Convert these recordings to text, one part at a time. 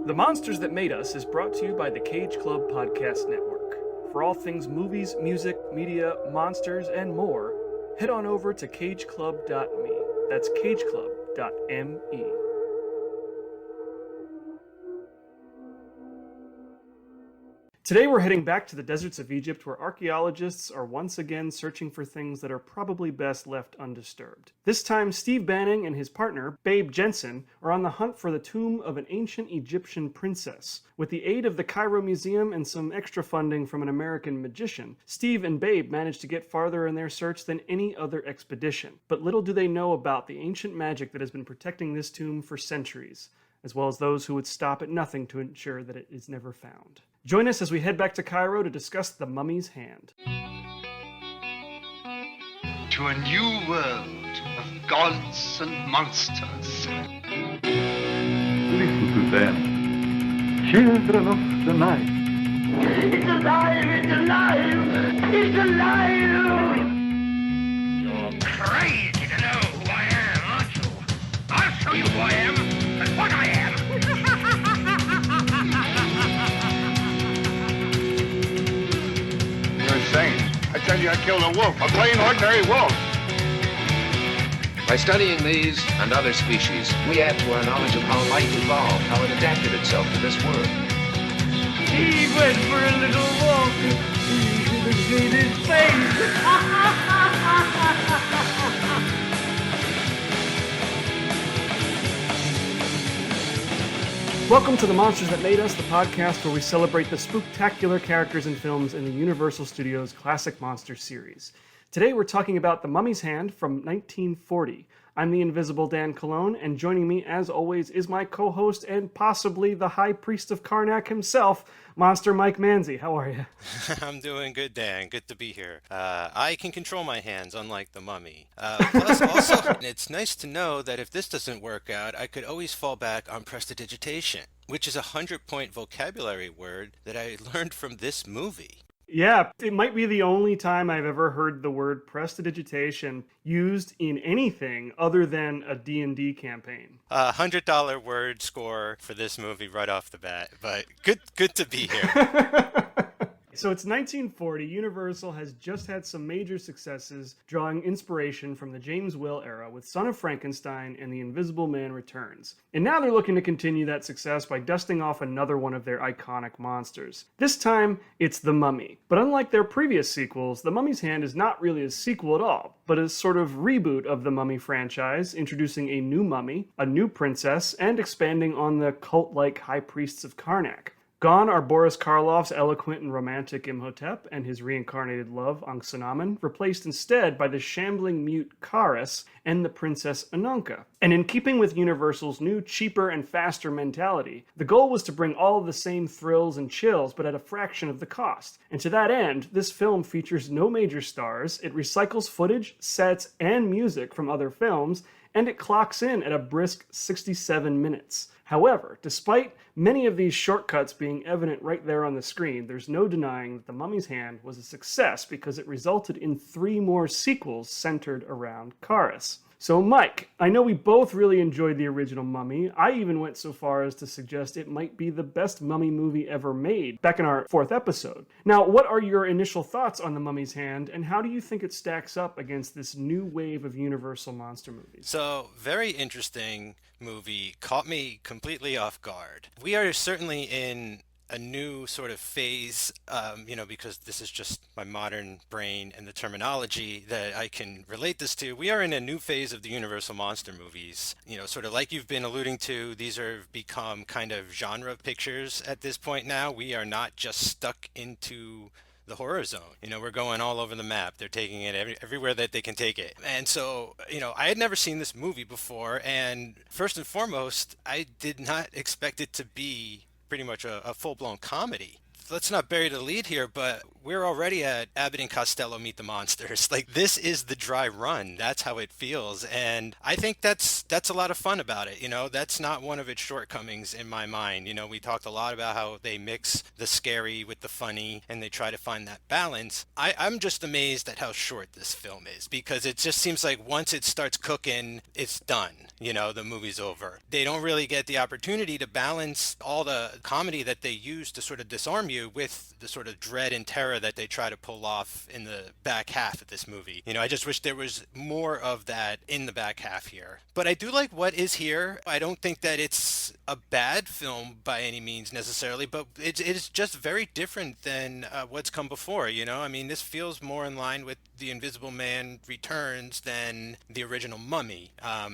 The Monsters That Made Us is brought to you by the Cage Club Podcast Network. For all things movies, music, media, monsters, and more, head on over to cageclub.me. That's cageclub.me. Today we're heading back to the deserts of Egypt, where archaeologists are once again searching for things that are probably best left undisturbed. This time, Steve Banning and his partner, Babe Jensen, are on the hunt for the tomb of an ancient Egyptian princess. With the aid of the Cairo Museum and some extra funding from an American magician, Steve and Babe managed to get farther in their search than any other expedition. But little do they know about the ancient magic that has been protecting this tomb for centuries, as well as those who would stop at nothing to ensure that it is never found. Join us as we head back to Cairo to discuss the Mummy's Hand. To a new world of gods and monsters. Listen to them, children of the night. It's alive! It's alive! It's alive! You're crazy to know who I am, aren't you? I'll show you who I am and what I am. You're insane. I tell you, I killed a wolf, a plain, ordinary wolf. By studying these and other species, we add to our knowledge of how life evolved, how it adapted itself to this world. He went for a little walk. He should have seen his face. Welcome to The Monsters That Made Us, the podcast where we celebrate the spooktacular characters and films in the Universal Studios Classic Monster series. Today we're talking about The Mummy's Hand from 1940. I'm the Invisible Dan Colon, and joining me as always is my co-host and possibly the High Priest of Karnak himself, Monster Mike Manzi. How are you? I'm doing good, Dan. Good to be here. I can control my hands, unlike the mummy. Plus, also, it's nice to know that if this doesn't work out, I could always fall back on prestidigitation, which is a 100-point vocabulary word that I learned from this movie. Yeah, it might be the only time I've ever heard the word prestidigitation used in anything other than a D&D campaign. $100 word score for this movie right off the bat, but good to be here. So it's 1940. Universal has just had some major successes, drawing inspiration from the James Whale era with Son of Frankenstein and The Invisible Man Returns. And now they're looking to continue that success by dusting off another one of their iconic monsters. This time, it's The Mummy. But unlike their previous sequels, The Mummy's Hand is not really a sequel at all, but a sort of reboot of the Mummy franchise, introducing a new mummy, a new princess, and expanding on the cult-like High Priests of Karnak. Gone are Boris Karloff's eloquent and romantic Imhotep and his reincarnated love, Ankhsenamen, replaced instead by the shambling mute Kharis and the Princess Ananka. And in keeping with Universal's new, cheaper and faster mentality, the goal was to bring all of the same thrills and chills, but at a fraction of the cost. And to that end, this film features no major stars, it recycles footage, sets, and music from other films, and it clocks in at a brisk 67 minutes. However, despite many of these shortcuts being evident right there on the screen, there's no denying that The Mummy's Hand was a success because it resulted in 3 more sequels centered around Kharis. So Mike, I know we both really enjoyed the original Mummy. I even went so far as to suggest it might be the best Mummy movie ever made, back in our 4th episode. Now, what are your initial thoughts on The Mummy's Hand, and how do you think it stacks up against this new wave of Universal monster movies? So, very interesting movie. Caught me completely off guard. We are certainly in a new sort of phase, because this is just my modern brain and the terminology that I can relate this to. We are in a new phase of the Universal monster movies. Sort of like you've been alluding to, these are become kind of genre pictures at this point now. We are not just stuck into the horror zone. We're going all over the map. They're taking it everywhere that they can take it. And so, I had never seen this movie before. And first and foremost, I did not expect it to be pretty much a full-blown comedy. let's not bury the lead here, but we're already at Abbott and Costello Meet the Monsters. Like, this is the dry run. That's how it feels. And I think that's a lot of fun about it. You know, that's not one of its shortcomings in my mind. You know, we talked a lot about how they mix the scary with the funny and they try to find that balance. I'm just amazed at how short this film is, because it just seems like once it starts cooking, it's done. You know, the movie's over. They don't really get the opportunity to balance all the comedy that they use to sort of disarm you with the sort of dread and terror that they try to pull off in the back half of this movie. You know, I just wish there was more of that in the back half here. But I do like what is here. I don't think that it's a bad film by any means necessarily, but it is just very different than what's come before, you know? I mean, this feels more in line with The Invisible Man Returns than the original Mummy.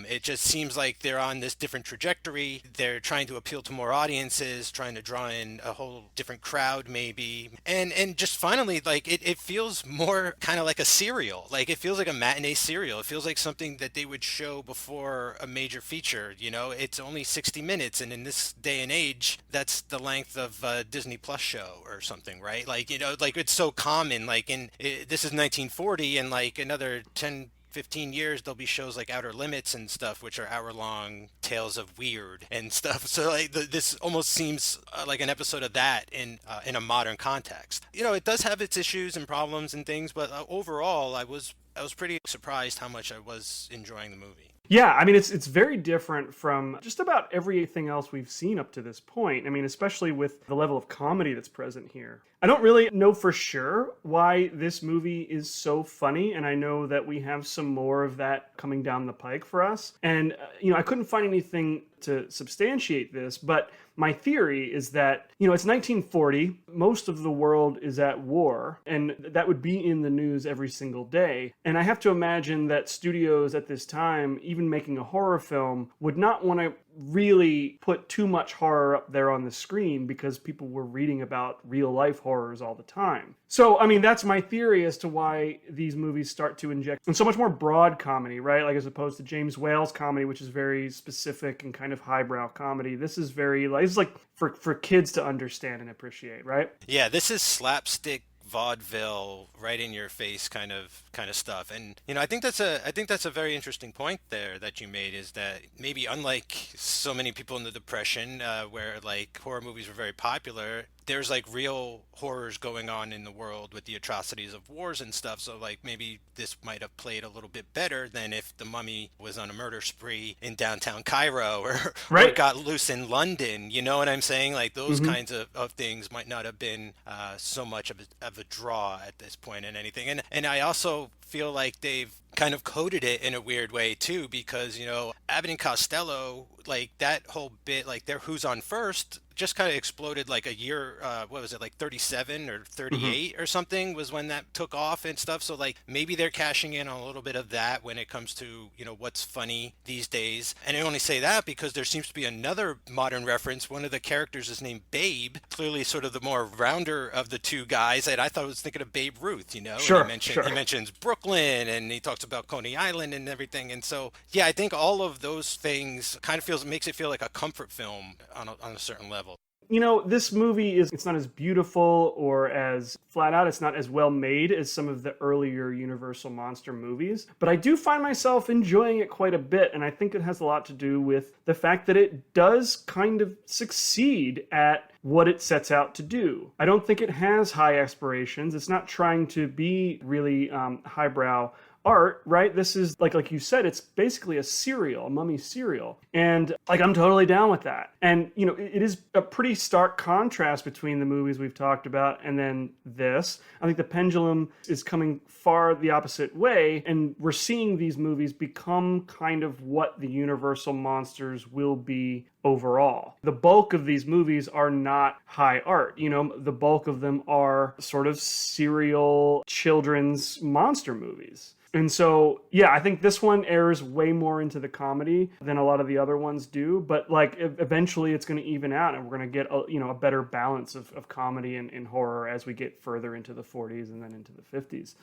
It just seems like they're on this different trajectory. They're trying to appeal to more audiences, trying to draw in a whole different crowd maybe. And just finally, like, it feels more kind of like a serial. Like, it feels like a matinee serial. It feels like something that they would show before a major feature, you know? It's only 60 minutes, and in this day and age, that's the length of a Disney Plus show or something, right? Like, you know, like, it's so common. Like, this is 1940, and like another 10-15 years there'll be shows like Outer Limits and stuff, which are hour-long tales of weird and stuff. So like this almost seems like an episode of that in a modern context. You know, it does have its issues and problems and things, but overall I was pretty surprised how much I was enjoying the movie. Yeah, I mean, it's very different from just about everything else we've seen up to this point. I mean, especially with the level of comedy that's present here. I don't really know for sure why this movie is so funny, and I know that we have some more of that coming down the pike for us. And, you know, I couldn't find anything to substantiate this, but my theory is that, you know, it's 1940, most of the world is at war, and that would be in the news every single day. And I have to imagine that studios at this time, even making a horror film, would not want to really put too much horror up there on the screen because people were reading about real life horrors all the time. So, I mean, that's my theory as to why these movies start to inject so much more broad comedy, right? Like, as opposed to James Whale's comedy, which is very specific and kind of highbrow comedy. This is very, like, it's like for kids to understand and appreciate, right? Yeah, this is slapstick vaudeville, right in your face kind of stuff. And you know, I think that's a very interesting point there that you made, is that maybe unlike so many people in the Depression, where like horror movies were very popular, there's like real horrors going on in the world with the atrocities of wars and stuff. So like maybe this might have played a little bit better than if the Mummy was on a murder spree in downtown Cairo or got loose in London. You know what I'm saying? Like those kinds of things might not have been so much of a draw at this point in anything. And I also feel like they've kind of coded it in a weird way too, because, you know, Abbott and Costello, like that whole bit, like their Who's on First just kind of exploded like a year, what was it, like 37 or 38 or something was when that took off and stuff. So like maybe they're cashing in on a little bit of that when it comes to, you know, what's funny these days. And I only say that because there seems to be another modern reference. One of the characters is named Babe, clearly sort of the more rounder of the two guys. And I thought I was thinking of Babe Ruth, you know? Sure, and he mentions Brooklyn, and he talks about Coney Island and everything. And so, yeah, I think all of those things kind of makes it feel like a comfort film on a certain level. You know, this movie it's not as beautiful or as flat out, it's not as well made as some of the earlier Universal monster movies, but I do find myself enjoying it quite a bit, and I think it has a lot to do with the fact that it does kind of succeed at what it sets out to do. I don't think it has high aspirations. It's not trying to be really highbrow art, right? This is like you said, it's basically a serial, a Mummy serial. And like, I'm totally down with that. And, you know, it is a pretty stark contrast between the movies we've talked about and then this. I think the pendulum is coming far the opposite way. And we're seeing these movies become kind of what the Universal monsters will be overall. The bulk of these movies are not high art. You know, the bulk of them are sort of serial children's monster movies. And so, yeah, I think this one airs way more into the comedy than a lot of the other ones do. But like, eventually it's going to even out, and we're going to get a better balance of comedy and horror as we get further into the 40s and then into the 50s.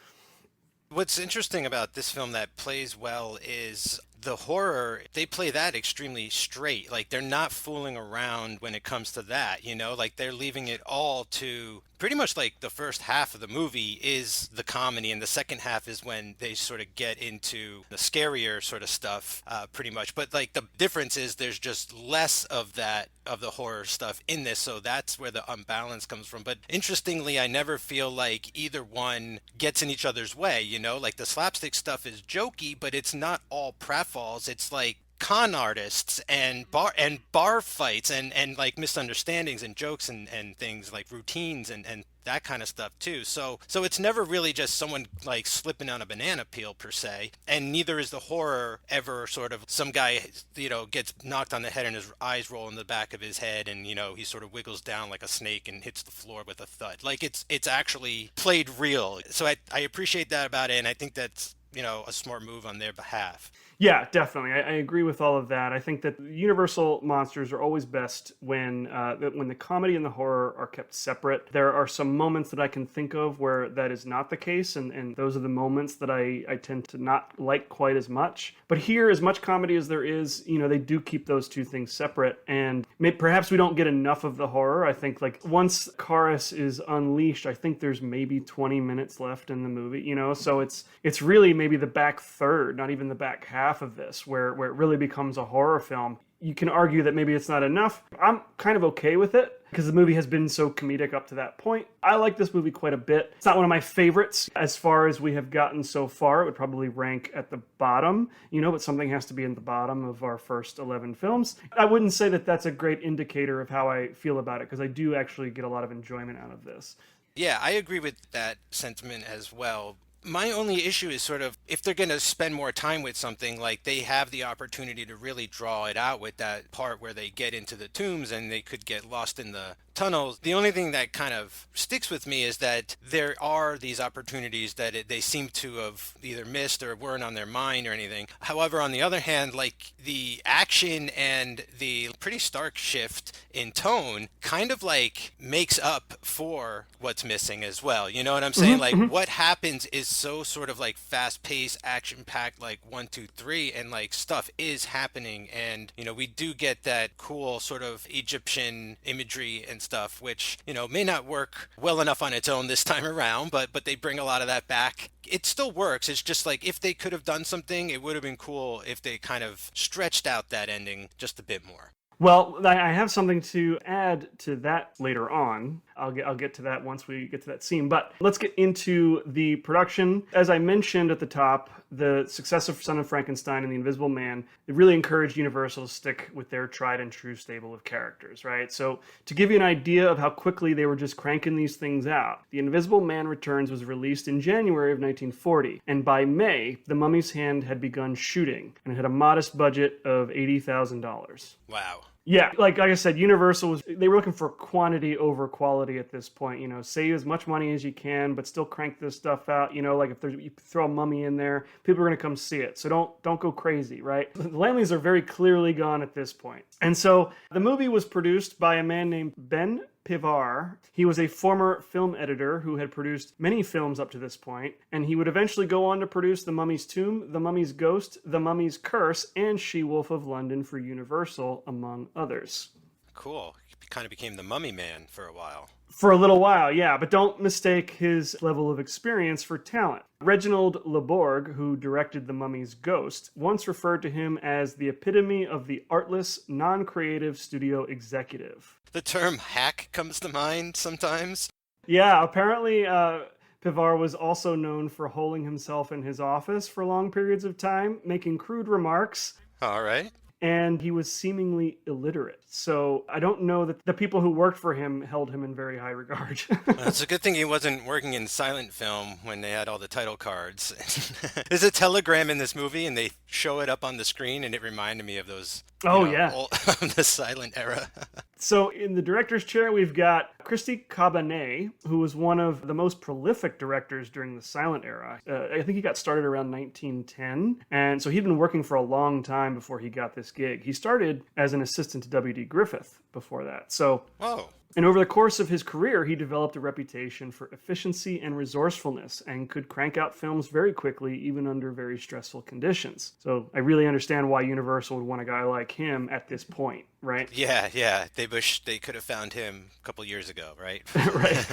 What's interesting about this film that plays well is the horror, they play that extremely straight. Like they're not fooling around when it comes to that, you know, like they're leaving it all to pretty much like the first half of the movie is the comedy, and the second half is when they sort of get into the scarier sort of stuff, pretty much. But like the difference is there's just less of that, of the horror stuff in this, so that's where the unbalance comes from. But interestingly, I never feel like either one gets in each other's way, you know, like the slapstick stuff is jokey, but it's not all pratfalls. It's like con artists and bar fights and like misunderstandings and jokes and things like routines and that kind of stuff too. So it's never really just someone like slipping on a banana peel per se, and neither is the horror ever sort of some guy, you know, gets knocked on the head and his eyes roll in the back of his head and, you know, he sort of wiggles down like a snake and hits the floor with a thud. Like it's actually played real. So I appreciate that about it, and I think that's, you know, a smart move on their behalf. Yeah, definitely. I agree with all of that. I think that Universal monsters are always best when the comedy and the horror are kept separate. There are some moments that I can think of where that is not the case, and those are the moments that I tend to not like quite as much. But here, as much comedy as there is, you know, they do keep those two things separate, and perhaps we don't get enough of the horror. I think like once Kharis is unleashed, I think there's maybe 20 minutes left in the movie, you know, so it's really maybe the back third, not even the back half of this, where it really becomes a horror film. You can argue that maybe it's not enough. I'm kind of okay with it because the movie has been so comedic up to that point. I like this movie quite a bit. It's not one of my favorites as far as we have gotten so far. It would probably rank at the bottom, you know, but something has to be in the bottom of our first 11 films. I wouldn't say that that's a great indicator of how I feel about it, because I do actually get a lot of enjoyment out of this. Yeah, I agree with that sentiment as well. My only issue is sort of if they're going to spend more time with something, like they have the opportunity to really draw it out with that part where they get into the tombs and they could get lost in the tunnels. The only thing that kind of sticks with me is that there are these opportunities that they seem to have either missed or weren't on their mind or anything. However, on the other hand, like the action and the pretty stark shift in tone kind of like makes up for what's missing as well. You know what I'm saying? Like what happens is so sort of like fast-paced, action-packed, like 1, 2, 3, and like stuff is happening, and you know we do get that cool sort of Egyptian imagery and stuff, which, you know, may not work well enough on its own this time around, but they bring a lot of that back. It still works. It's just like if they could have done something, it would have been cool if they kind of stretched out that ending just a bit more. Well, I have something to add to that later on. I'll get to that once we get to that scene. But let's get into the production. As I mentioned at the top, the success of Son of Frankenstein and The Invisible Man, it really encouraged Universal to stick with their tried and true stable of characters, right? So to give you an idea of how quickly they were just cranking these things out, The Invisible Man Returns was released in January of 1940. And by May, The Mummy's Hand had begun shooting, and it had a modest budget of $80,000. Wow. Yeah, like I said, Universal they were looking for quantity over quality at this point. You know, save as much money as you can, but still crank this stuff out. You know, like if you throw a mummy in there, people are going to come see it. So don't go crazy, right? The Lamleys are very clearly gone at this point. And so the movie was produced by a man named Ben Pivar. He was a former film editor who had produced many films up to this point, and he would eventually go on to produce The Mummy's Tomb, The Mummy's Ghost, The Mummy's Curse, and She-Wolf of London for Universal, among others. Cool. He kind of became the Mummy Man for a while. For a little while, yeah, but don't mistake his level of experience for talent. Reginald Leborg, who directed The Mummy's Ghost, once referred to him as the epitome of the artless, non-creative studio executive. The term hack comes to mind sometimes. Yeah, apparently Pivar was also known for holing himself in his office for long periods of time, making crude remarks. All right. And he was seemingly illiterate. So I don't know that the people who worked for him held him in very high regard. Well, it's a good thing he wasn't working in silent film when they had all the title cards. There's a telegram in this movie, and they show it up on the screen, and it reminded me of those. Yeah. The silent era. So in the director's chair, we've got Christy Cabanet, who was one of the most prolific directors during the silent era. I think he got started around 1910. And so he'd been working for a long time before he got this gig. He started as an assistant to W.D. Griffith before that. So, Oh. And over the course of his career, he developed a reputation for efficiency and resourcefulness and could crank out films very quickly, even under very stressful conditions. So I really understand why Universal would want a guy like him at this point, right? Yeah. They wish they could have found him a couple years ago, right? Right.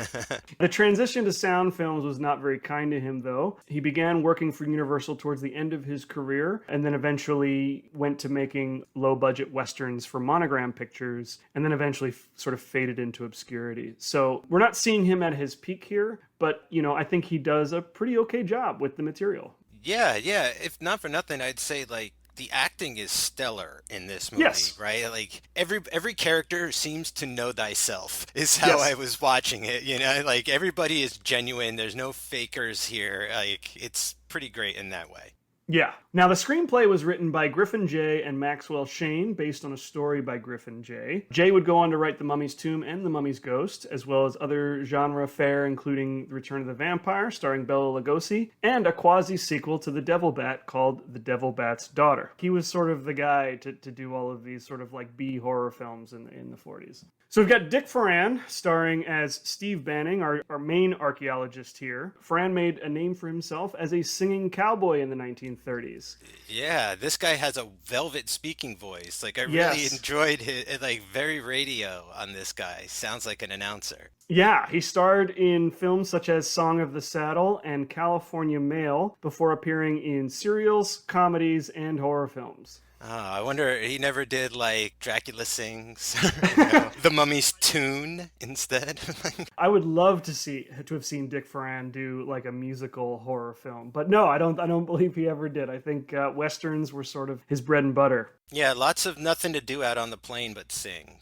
The transition to sound films was not very kind to him, though. He began working for Universal towards the end of his career and then eventually went to making low-budget westerns for Monogram Pictures and then eventually sort of faded into obscurity. So we're not seeing him at his peak here, but, I think he does a pretty okay job with the material. Yeah. If not for nothing, I'd say like the acting is stellar in this movie, Yes. right? Like every character seems to know thyself is how I was watching it, like everybody is genuine. There's no fakers here. Like it's pretty great in that way. Yeah. Now, the screenplay was written by Griffin Jay and Maxwell Shane, based on a story by Griffin Jay. Jay would go on to write The Mummy's Tomb and The Mummy's Ghost, as well as other genre fare, including The Return of the Vampire, starring Bela Lugosi, and a quasi-sequel to The Devil Bat called The Devil Bat's Daughter. He was sort of the guy to do all of these sort of like B horror films in the 40s. So we've got Dick Foran starring as Steve Banning, our main archaeologist here. Foran made a name for himself as a singing cowboy in the 1930s. Yeah, this guy has a velvet speaking voice. Like I really enjoyed his, like very radio on this guy. Sounds like an announcer. Yeah, he starred in films such as Song of the Saddle and California Mail before appearing in serials, comedies, and horror films. Oh, I wonder he never did like Dracula Sings, The Mummy's Tune instead. I would love to have seen Dick Foran do like a musical horror film, but no, I don't believe he ever did. I think westerns were sort of his bread and butter. Yeah, lots of nothing to do out on the plane but sing.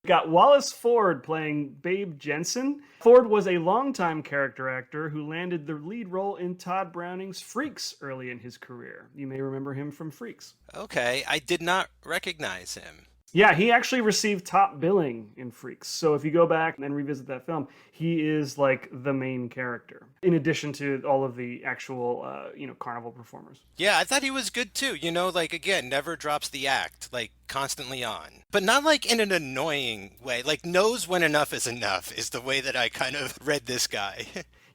Got Wallace Ford playing Babe Jensen. Ford was a longtime character actor who landed the lead role in Todd Browning's Freaks early in his career. You may remember him from Freaks. Okay, I did not recognize him. Yeah, he actually received top billing in Freaks. So if you go back and revisit that film, he is like the main character, in addition to all of the actual, carnival performers. Yeah, I thought he was good too. Like again, never drops the act, like constantly on. But not like in an annoying way. Like knows when enough is the way that I kind of read this guy.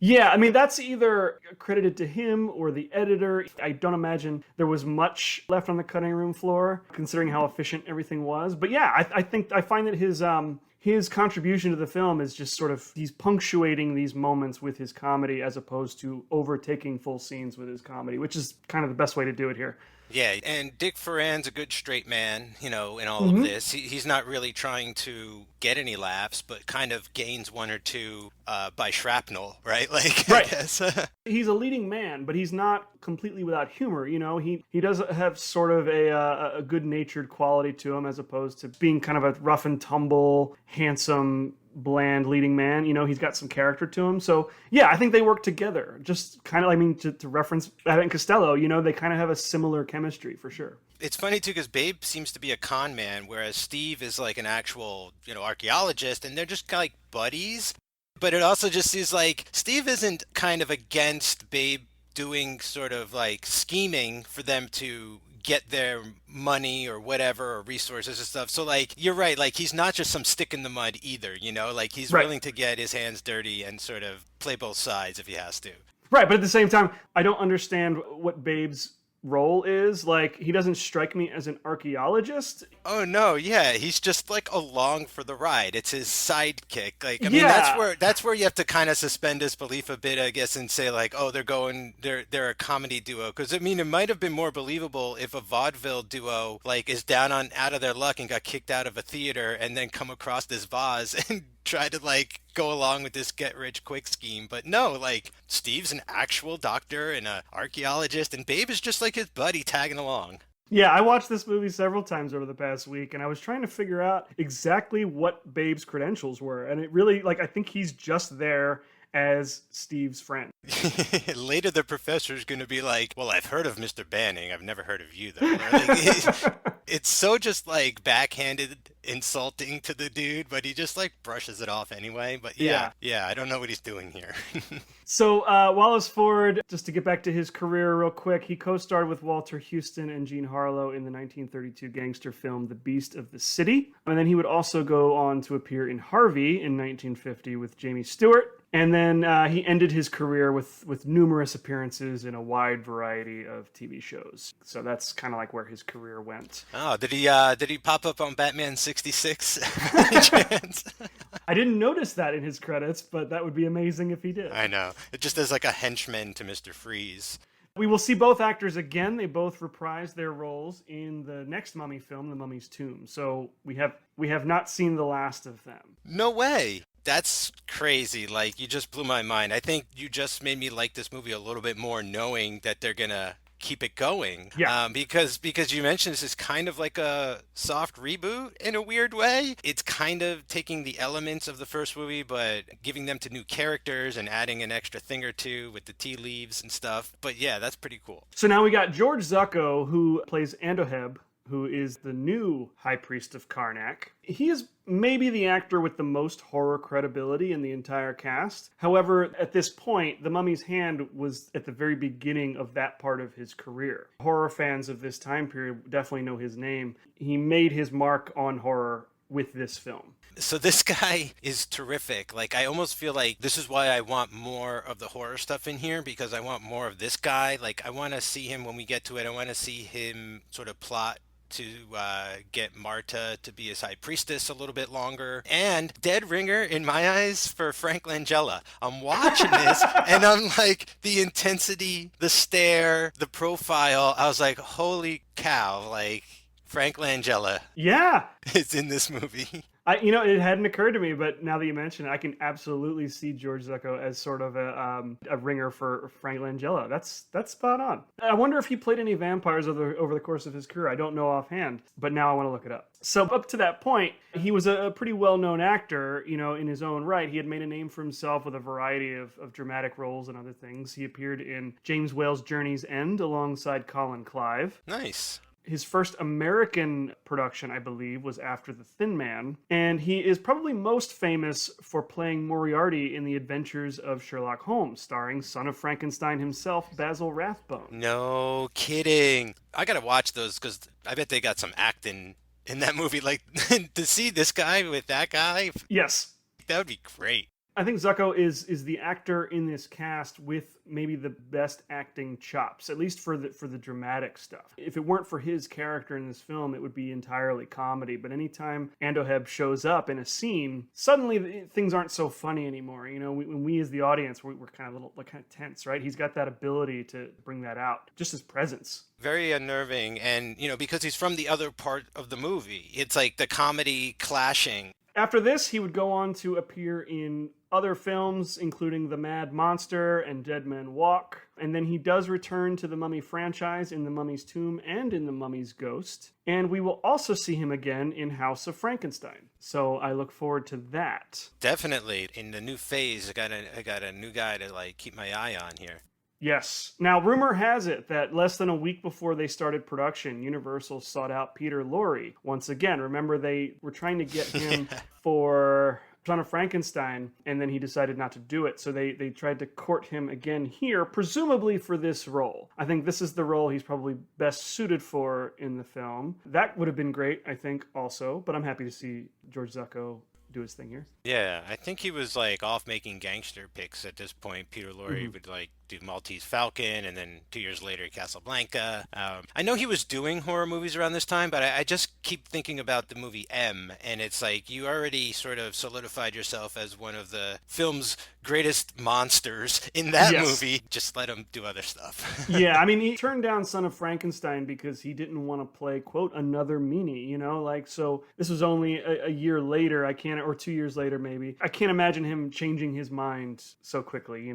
Yeah, I mean, that's either credited to him or the editor. I don't imagine there was much left on the cutting room floor, considering how efficient everything was. But yeah, I find that his contribution to the film is just sort of, he's punctuating these moments with his comedy as opposed to overtaking full scenes with his comedy, which is kind of the best way to do it here. Yeah, and Dick Foran's a good straight man, in all of this. He's not really trying to get any laughs, but kind of gains one or two by shrapnel, right? Like, right. I guess. He's a leading man, but he's not completely without humor. He does have sort of a good-natured quality to him, as opposed to being kind of a rough and tumble, handsome, bland leading man. He's got some character to him. So yeah, I think they work together. Just kind of, to reference Abbott and Costello, they kind of have a similar chemistry for sure. It's funny too, because Babe seems to be a con man, whereas Steve is like an actual, archaeologist, and they're just kind of like buddies. But it also just is like, Steve isn't kind of against Babe doing sort of like scheming for them to get their money or whatever, or resources and stuff. So like, you're right, like he's not just some stick in the mud either, like he's willing to get his hands dirty and sort of play both sides if he has to. Right, but at the same time, I don't understand what Babe's role is. Like, he doesn't strike me as an archaeologist. Oh no, yeah, he's just like along for the ride. It's his sidekick. Like, I mean, that's where you have to kind of suspend disbelief a bit, I guess, and say like, oh, they're a comedy duo. Because I mean, it might have been more believable if a vaudeville duo like is down out of their luck and got kicked out of a theater and then come across this vase and try to like go along with this get rich quick scheme. But no, like Steve's an actual doctor and an archaeologist, and Babe is just like his buddy tagging along. Yeah, I watched this movie several times over the past week, and I was trying to figure out exactly what Babe's credentials were. And it really, I think he's just there as Steve's friend. Later, the professor's going to be like, well, I've heard of Mr. Banning. I've never heard of you, though. It's so just like backhanded insulting to the dude, but he just like brushes it off anyway. But yeah, I don't know what he's doing here. So Wallace Ford, just to get back to his career real quick, he co-starred with Walter Houston and Jean Harlow in the 1932 gangster film The Beast of the City. And then he would also go on to appear in Harvey in 1950 with Jamie Stewart. And then he ended his career with numerous appearances in a wide variety of TV shows. So that's kind of like where his career went. Oh, did he pop up on Batman 66? Any chance? I didn't notice that in his credits, but that would be amazing if he did. I know. It just as like a henchman to Mr. Freeze. We will see both actors again. They both reprise their roles in the next Mummy film, The Mummy's Tomb. So we have not seen the last of them. No way. That's crazy. Like, you just blew my mind. I think you just made me like this movie a little bit more knowing that they're going to keep it going. Yeah. Because you mentioned this is kind of like a soft reboot in a weird way. It's kind of taking the elements of the first movie, but giving them to new characters and adding an extra thing or two with the tea leaves and stuff. But yeah, that's pretty cool. So now we got George Zucco, who plays Imhotep, who is the new High Priest of Karnak. He is maybe the actor with the most horror credibility in the entire cast. However, at this point, The Mummy's Hand was at the very beginning of that part of his career. Horror fans of this time period definitely know his name. He made his mark on horror with this film. So this guy is terrific. Like, I almost feel like this is why I want more of the horror stuff in here, because I want more of this guy. Like, I want to see him when we get to it. I want to see him sort of plot to get Marta to be his high priestess a little bit longer. And dead ringer in my eyes for Frank Langella. I'm watching this and I'm like, the intensity, the stare, the profile. I was like, holy cow, like Frank Langella Yeah. is in this movie. It hadn't occurred to me, but now that you mention it, I can absolutely see George Zucco as sort of a ringer for Frank Langella. That's spot on. I wonder if he played any vampires over the course of his career. I don't know offhand, but now I want to look it up. So up to that point, he was a pretty well-known actor, in his own right. He had made a name for himself with a variety of dramatic roles and other things. He appeared in James Whale's Journey's End alongside Colin Clive. Nice. His first American production, I believe, was After the Thin Man, and he is probably most famous for playing Moriarty in The Adventures of Sherlock Holmes, starring son of Frankenstein himself, Basil Rathbone. No kidding. I gotta watch those because I bet they got some acting in that movie. Like, to see this guy with that guy, Yes. that would be great. I think Zucco is the actor in this cast with maybe the best acting chops, at least for the dramatic stuff. If it weren't for his character in this film, it would be entirely comedy. But anytime Imhotep shows up in a scene, suddenly things aren't so funny anymore. When we as the audience, we're kind of tense, right? He's got that ability to bring that out, just his presence. Very unnerving, and because he's from the other part of the movie, it's like the comedy clashing. After this, he would go on to appear in other films, including The Mad Monster and Dead Men Walk. And then he does return to the Mummy franchise in The Mummy's Tomb and in The Mummy's Ghost. And we will also see him again in House of Frankenstein. So I look forward to that. Definitely. In the new phase, I got a new guy to keep my eye on here. Yes. Now, rumor has it that less than a week before they started production, Universal sought out Peter Lorre. Once again, remember they were trying to get him for Son of Frankenstein, and then he decided not to do it. So they tried to court him again here, presumably for this role. I think this is the role he's probably best suited for in the film. That would have been great, I think, also. But I'm happy to see George Zucco do his thing here. Yeah, I think he was off making gangster picks at this point. Peter Lorre would do Maltese Falcon, and then 2 years later Casablanca. I know he was doing horror movies around this time, but I just keep thinking about the movie M, and it's like you already sort of solidified yourself as one of the film's greatest monsters in that movie. Just let him do other stuff. Yeah, I mean, he turned down Son of Frankenstein because he didn't want to play, quote, another meanie, so this was only a year later, or 2 years later maybe. I can't imagine him changing his mind so quickly,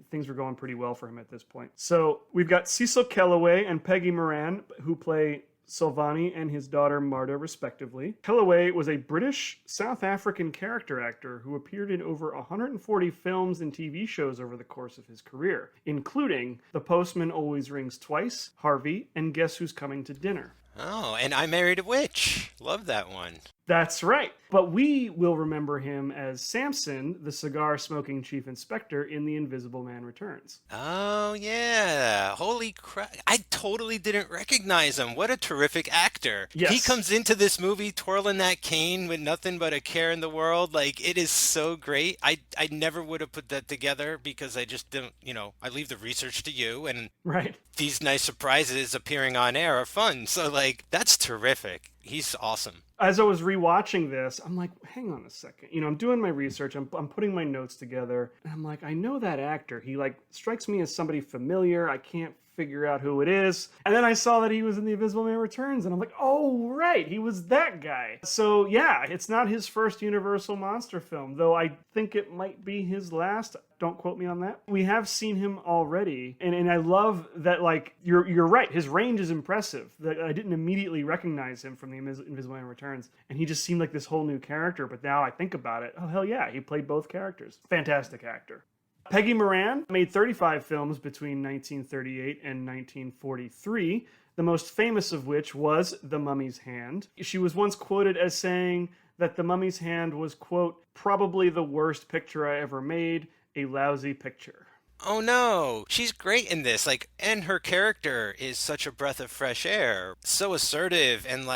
things were going pretty well for him at this point. So we've got Cecil Kellaway and Peggy Moran, who play Silvani and his daughter Marta, respectively. Kellaway was a British South African character actor who appeared in over 140 films and TV shows over the course of his career, including The Postman Always Rings Twice, Harvey, and Guess Who's Coming to Dinner. Oh, and I Married a Witch. Love that one. That's right. But we will remember him as Samson, the cigar-smoking chief inspector in The Invisible Man Returns. Oh, yeah. Holy crap. I totally didn't recognize him. What a terrific actor. Yes. He comes into this movie twirling that cane with nothing but a care in the world. Like, it is so great. I never would have put that together because I just didn't, I leave the research to you, and Right. these nice surprises appearing on air are fun. So, like, that's terrific. He's awesome. As I was rewatching this, I'm like, hang on a second. I'm doing my research. I'm putting my notes together. And I'm like, I know that actor. He strikes me as somebody familiar. I can't figure out who it is. And then I saw that he was in The Invisible Man Returns. And I'm like, oh, right. He was that guy. So yeah, it's not his first Universal monster film, though I think it might be his last. Don't quote me on that. We have seen him already. And I love that, you're right. His range is impressive. That I didn't immediately recognize him from The Invisible Man Returns. And he just seemed like this whole new character. But now I think about it, oh, hell yeah, he played both characters. Fantastic actor. Peggy Moran made 35 films between 1938 and 1943, the most famous of which was The Mummy's Hand. She was once quoted as saying that The Mummy's Hand was, quote, probably the worst picture I ever made, a lousy picture. Oh no, she's great in this. And her character is such a breath of fresh air. So assertive and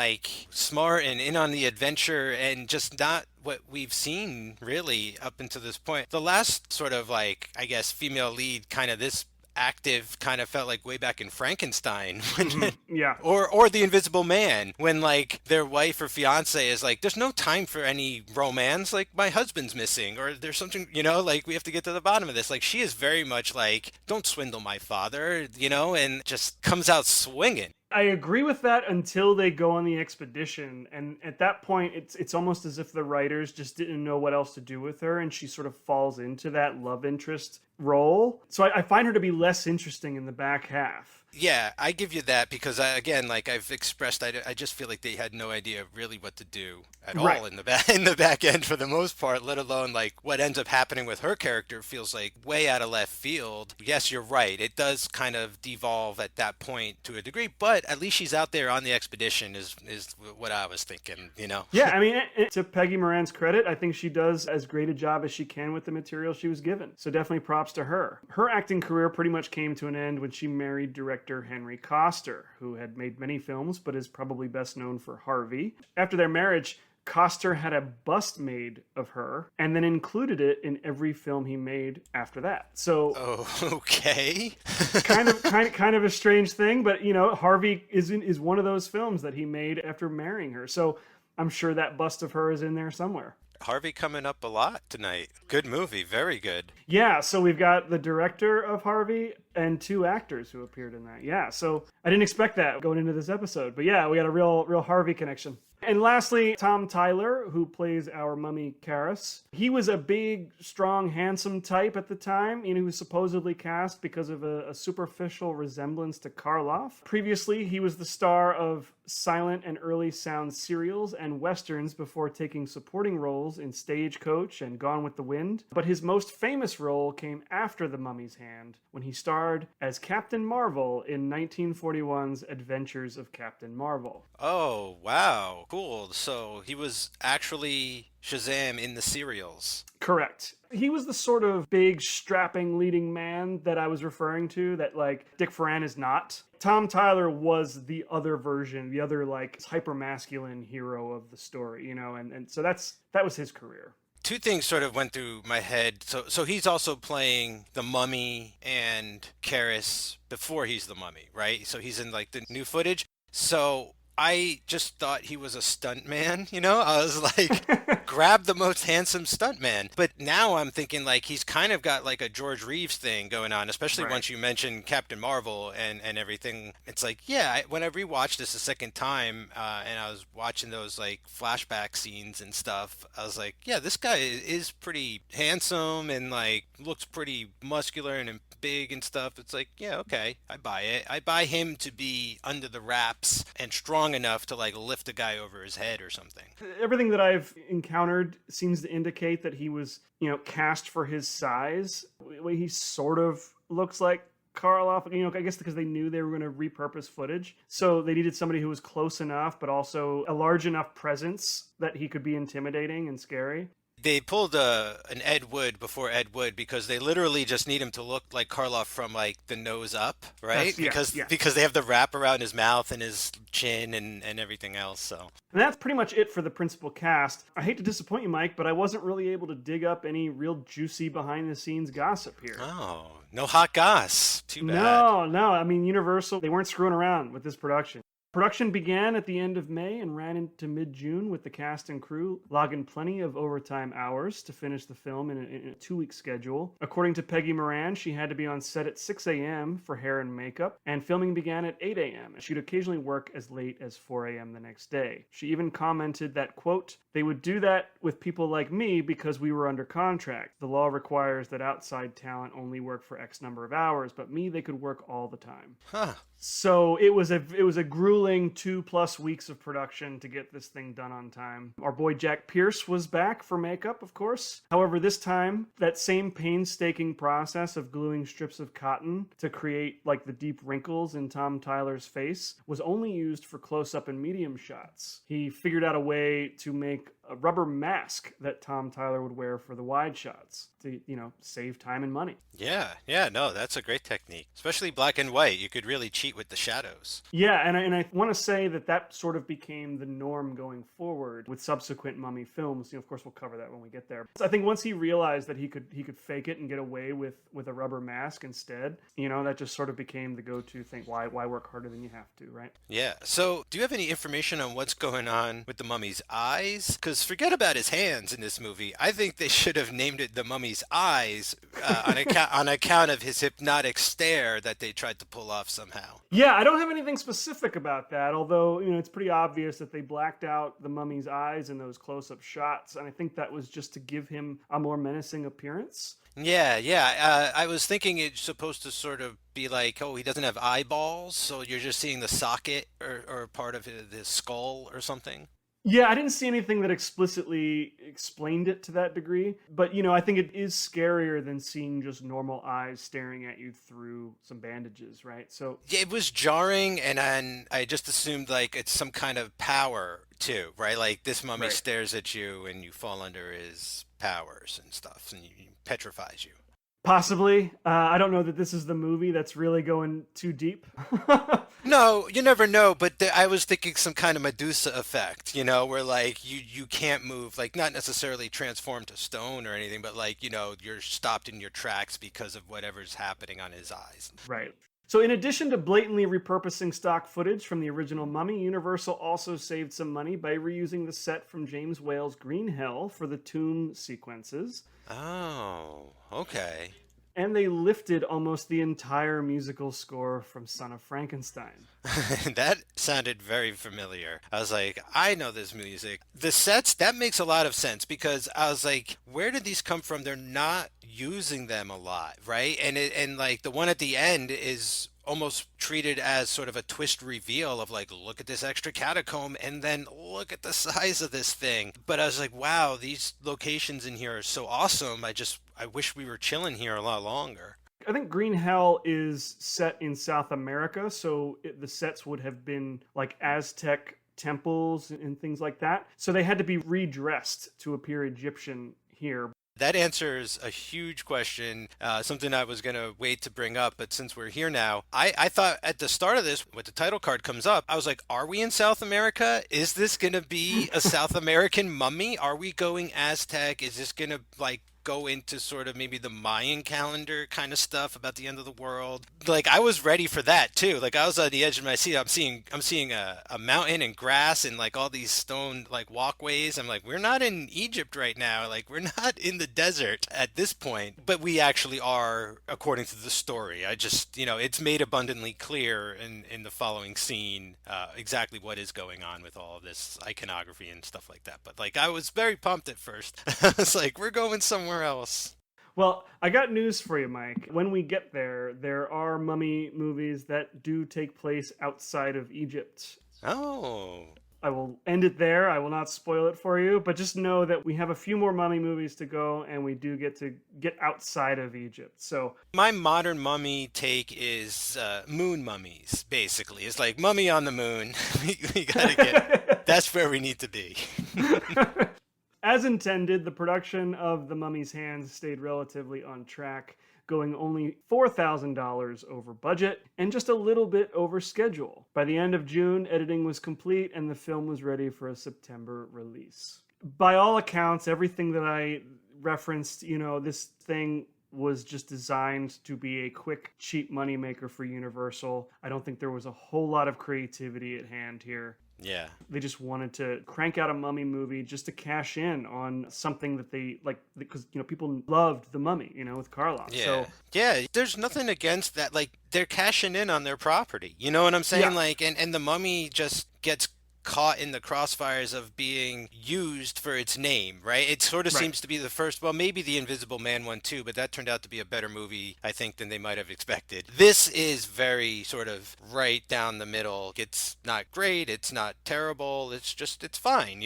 smart and in on the adventure, and just not what we've seen really up until this point. The last sort of female lead kind of this active kind of felt like way back in Frankenstein when Yeah. or The Invisible Man, when their wife or fiance is there's no time for any romance, my husband's missing, or there's something, we have to get to the bottom of this. She is very much don't swindle my father, and just comes out swinging. I agree with that until they go on the expedition, and at that point it's almost as if the writers just didn't know what else to do with her, and she sort of falls into that love interest role. So I find her to be less interesting in the back half. Yeah, I give you that because I've expressed, I just feel like they had no idea really what to do at Right. all in the back end for the most part. Let alone what ends up happening with her character feels way out of left field. Yes, you're right. It does kind of devolve at that point to a degree, but at least she's out there on the expedition is what I was thinking. Yeah, I mean, to Peggy Moran's credit, I think she does as great a job as she can with the material she was given. So definitely props to her. Her acting career pretty much came to an end when she married director Henry Coster, who had made many films but is probably best known for Harvey. After their marriage, Coster had a bust made of her and then included it in every film he made after that. So Oh, okay. kind of a strange thing, but Harvey is one of those films that he made after marrying her. So I'm sure that bust of her is in there somewhere. Harvey coming up a lot tonight. Good movie, very good. Yeah, so we've got the director of Harvey and two actors who appeared in that. Yeah, so I didn't expect that going into this episode. But yeah, we got a real Harvey connection. And lastly, Tom Tyler, who plays our mummy Kharis. He was a big, strong, handsome type at the time. He was supposedly cast because of a superficial resemblance to Karloff. Previously, he was the star of silent and early sound serials and westerns before taking supporting roles in Stagecoach and Gone with the Wind. But his most famous role came after The Mummy's Hand, when he starred as Captain Marvel in 1941's Adventures of Captain Marvel. Oh, wow. Cool. So he was actually Shazam in the serials. Correct. He was the sort of big, strapping leading man that I was referring to that, Dick Ferran is not. Tom Tyler was the other version, the other, hyper-masculine hero of the story, and so that was his career. Two things sort of went through my head. So he's also playing the Mummy and Kharis before he's the Mummy, right? So he's in, the new footage. So I just thought he was a stuntman, I was grab the most handsome stuntman. But now I'm thinking he's kind of got a George Reeves thing going on, especially Right. once you mention Captain Marvel and everything. It's when I rewatched this a second time and I was watching those flashback scenes and stuff, I was yeah, this guy is pretty handsome and looks pretty muscular and big and stuff. It's yeah, okay, I buy it. I buy him to be under the wraps and strong enough to lift a guy over his head or something. Everything that I've encountered seems to indicate that he was, cast for his size. He sort of looks like Karloff, I guess because they knew they were going to repurpose footage. So they needed somebody who was close enough, but also a large enough presence that he could be intimidating and scary. They pulled an Ed Wood before Ed Wood because they literally just need him to look like Karloff from like the nose up, right? Because they have the wrap around his mouth and his chin and everything else. So And that's pretty much it for the principal cast. I hate to disappoint you, Mike, but I wasn't really able to dig up any real juicy behind-the-scenes gossip here. oh, no hot goss. Too bad. No. I mean, Universal, they weren't screwing around with this production. Production began at the end of May and ran into mid-June with the cast and crew logging plenty of overtime hours to finish the film in a 2-week schedule. According to Peggy Moran, she had to be on set at 6 a.m. for hair and makeup, and filming began at 8 a.m. She'd occasionally work as late as 4 a.m. the next day. She even commented that, quote, "They would do that with people like me because we were under contract. The law requires that outside talent only work for X number of hours, but me, they could work all the time." Huh. So it was a grueling 2+ weeks of production to get this thing done on time. Our boy Jack Pierce was back for makeup, of course. However, this time, that same painstaking process of gluing strips of cotton to create like the deep wrinkles in Tom Tyler's face was only used for close-up and medium shots. He figured out a way to make a rubber mask that Tom Tyler would wear for the wide shots to, save time and money. Yeah, no, that's a great technique. Especially black and white. You could really cheat with the shadows. Yeah, and I want to say that sort of became the norm going forward with subsequent Mummy films. Of course, we'll cover that when we get there. So I think once he realized that he could fake it and get away with a rubber mask instead, that just sort of became the go-to thing. Why work harder than you have to, right? Yeah. So, do you have any information on what's going on with the mummy's eyes? Because forget about his hands in this movie. I think they should have named it the mummy's eyes on account of his hypnotic stare that they tried to pull off somehow. Yeah, I don't have anything specific about that, although, it's pretty obvious that they blacked out the mummy's eyes in those close-up shots, and I think that was just to give him a more menacing appearance. Yeah. I was thinking it's supposed to sort of be like, oh, he doesn't have eyeballs, so you're just seeing the socket or part of his skull or something. Yeah, I didn't see anything that explicitly explained it to that degree. But, I think it is scarier than seeing just normal eyes staring at you through some bandages, right? So Yeah, it was jarring, and I just assumed like it's some kind of power too, right? Like this mummy Right. stares at you and you fall under his powers and stuff, and he petrifies you. possibly. I don't know that this is the movie that's really going too deep. No, you never know, but I was thinking some kind of Medusa effect, where like you can't move, like not necessarily transform to stone or anything, but like, you're stopped in your tracks because of whatever's happening on his eyes. Right. So in addition to blatantly repurposing stock footage from the original Mummy, Universal also saved some money by reusing the set from James Whale's Green Hell for the tomb sequences. Oh, okay. And they lifted almost the entire musical score from Son of Frankenstein. That sounded very familiar. I was like, I know this music. The sets, that makes a lot of sense because I was like, where did these come from? They're not using them a lot, right? And like the one at the end is almost treated as sort of a twist reveal of like, look at this extra catacomb and then look at the size of this thing. But I was like, wow, these locations in here are so awesome. I wish we were chilling here a lot longer. I think Green Hell is set in South America, so the sets would have been like Aztec temples and things like that. So they had to be redressed to appear Egyptian here. That answers a huge question, something I was going to wait to bring up, but since we're here now, I thought at the start of this, when the title card comes up, I was like, are we in South America? Is this going to be a South American mummy? Are we going Aztec? Is this going to like go into sort of maybe the Mayan calendar kind of stuff about the end of the world? Like I was ready for that too. Like I was on the edge of my seat. I'm seeing a mountain and grass and like all these stone like walkways. I'm like, we're not in Egypt right now. Like we're not in the desert at this point, but we actually are according to the story. I just, it's made abundantly clear in the following scene exactly what is going on with all of this iconography and stuff like that. But like I was very pumped at first. I was like, we're going somewhere else. Well, I got news for you, Mike. When we get there, there are mummy movies that do take place outside of Egypt. Oh. I will end it there. I will not spoil it for you, but just know that we have a few more mummy movies to go, and we do get to get outside of Egypt. So My modern mummy take is moon mummies, basically. It's like mummy on the moon. we gotta get, that's where we need to be. as intended, the production of The Mummy's Hands stayed relatively on track, going only $4,000 over budget and just a little bit over schedule. By the end of June, editing was complete and the film was ready for a September release. By all accounts, everything that I referenced, this thing was just designed to be a quick, cheap moneymaker for Universal. I don't think there was a whole lot of creativity at hand here. Yeah. They just wanted to crank out a mummy movie just to cash in on something that they like, because people loved The Mummy, with Karloff. Yeah. So Yeah, there's nothing against that. Like, they're cashing in on their property. You know what I'm saying? Yeah. Like, and The Mummy just gets caught in the crossfires of being used for its name, right? It sort of Right. seems to be the first, well, maybe the Invisible Man one too, but that turned out to be a better movie, I think, than they might have expected. This is very sort of right down the middle. It's not great, it's not terrible, it's fine,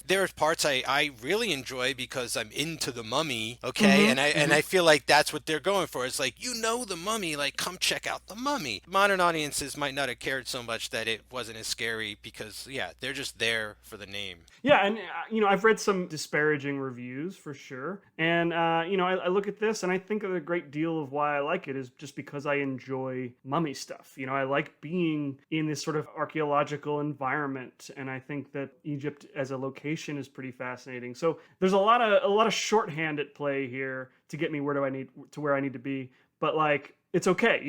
there are parts I really enjoy because I'm into The Mummy, okay? And I feel like that's what they're going for. It's like, The Mummy, like, come check out The Mummy. Modern audiences might not have cared so much that it wasn't as scary because, yeah, they're just there for the name. Yeah, and I've read some disparaging reviews for sure, and I look at this and I think of a great deal of why I like it is just because I enjoy mummy stuff. I like being in this sort of archaeological environment, and I think that Egypt as a location is pretty fascinating. So there's a lot of shorthand at play here to get me where I need to be, but like, it's okay,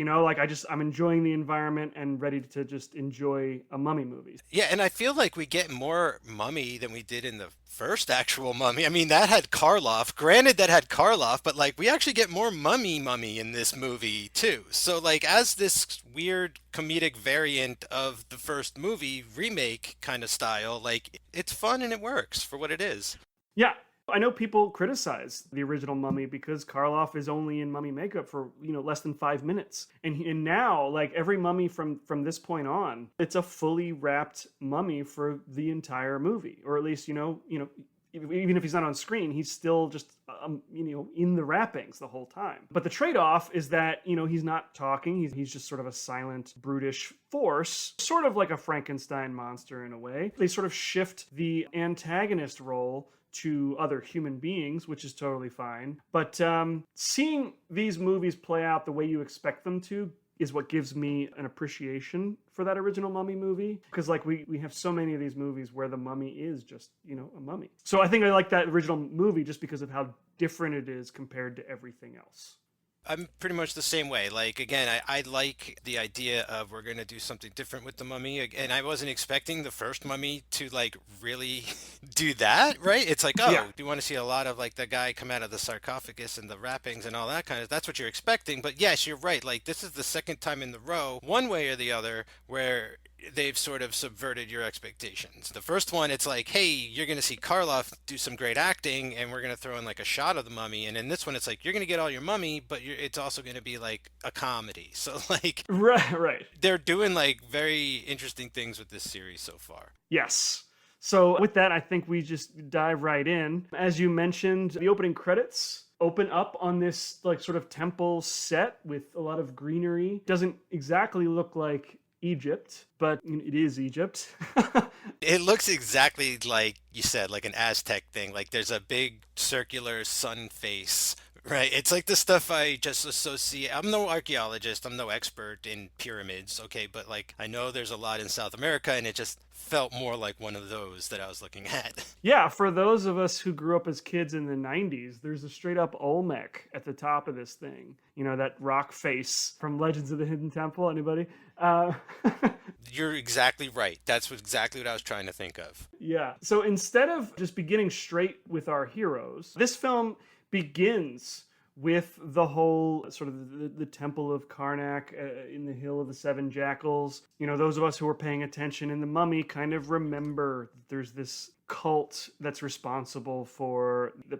I'm enjoying the environment and ready to just enjoy a mummy movie. Yeah, and I feel like we get more Mummy than we did in the first actual Mummy. I mean, that had Karloff. Granted, that had Karloff, but like we actually get more mummy in this movie too. So like, as this weird comedic variant of the first movie remake kind of style, like it's fun and it works for what it is. Yeah. I know people criticize the original Mummy because Karloff is only in mummy makeup for less than 5 minutes, and now like every mummy from this point on, it's a fully wrapped mummy for the entire movie, or at least even if he's not on screen, he's still just in the wrappings the whole time. But the trade-off is that he's not talking; he's just sort of a silent, brutish force, sort of like a Frankenstein monster in a way. They sort of shift the antagonist role to other human beings, which is totally fine. But seeing these movies play out the way you expect them to is what gives me an appreciation for that original Mummy movie. Because like we have so many of these movies where the mummy is just, a mummy. So I think I like that original movie just because of how different it is compared to everything else. I'm pretty much the same way. Like, again, I like the idea of we're going to do something different with the Mummy. And I wasn't expecting the first Mummy to, like, really do that, right? It's like, oh, Yeah. do you want to see a lot of, like, the guy come out of the sarcophagus and the wrappings and all that kind of, that's what you're expecting. But yes, you're right. Like, this is the second time in the row, one way or the other, where they've sort of subverted your expectations. The first one, it's like, hey, you're going to see Karloff do some great acting, and we're going to throw in like a shot of the mummy. And in this one, it's like, you're going to get all your mummy, but it's also going to be like a comedy. So like, Right. they're doing like very interesting things with this series so far. Yes. So with that, I think we just dive right in. As you mentioned, the opening credits open up on this like sort of temple set with a lot of greenery. Doesn't exactly look like Egypt, but it is Egypt. It looks exactly like you said, like an Aztec thing. Like there's a big circular sun face, right? It's like the stuff I just associate. I'm no archaeologist, I'm no expert in pyramids, okay, but like I know there's a lot in South America, and it just felt more like one of those that I was looking at. Yeah, for those of us who grew up as kids in the 90s, there's a straight up Olmec at the top of this thing. That rock face from Legends of the Hidden Temple. Anybody? You're exactly right. That's exactly what I was trying to think of. Yeah. So instead of just beginning straight with our heroes, this film begins with the whole sort of the Temple of Karnak in the Hill of the Seven Jackals. Those of us who were paying attention in The Mummy kind of remember that there's this cult that's responsible for the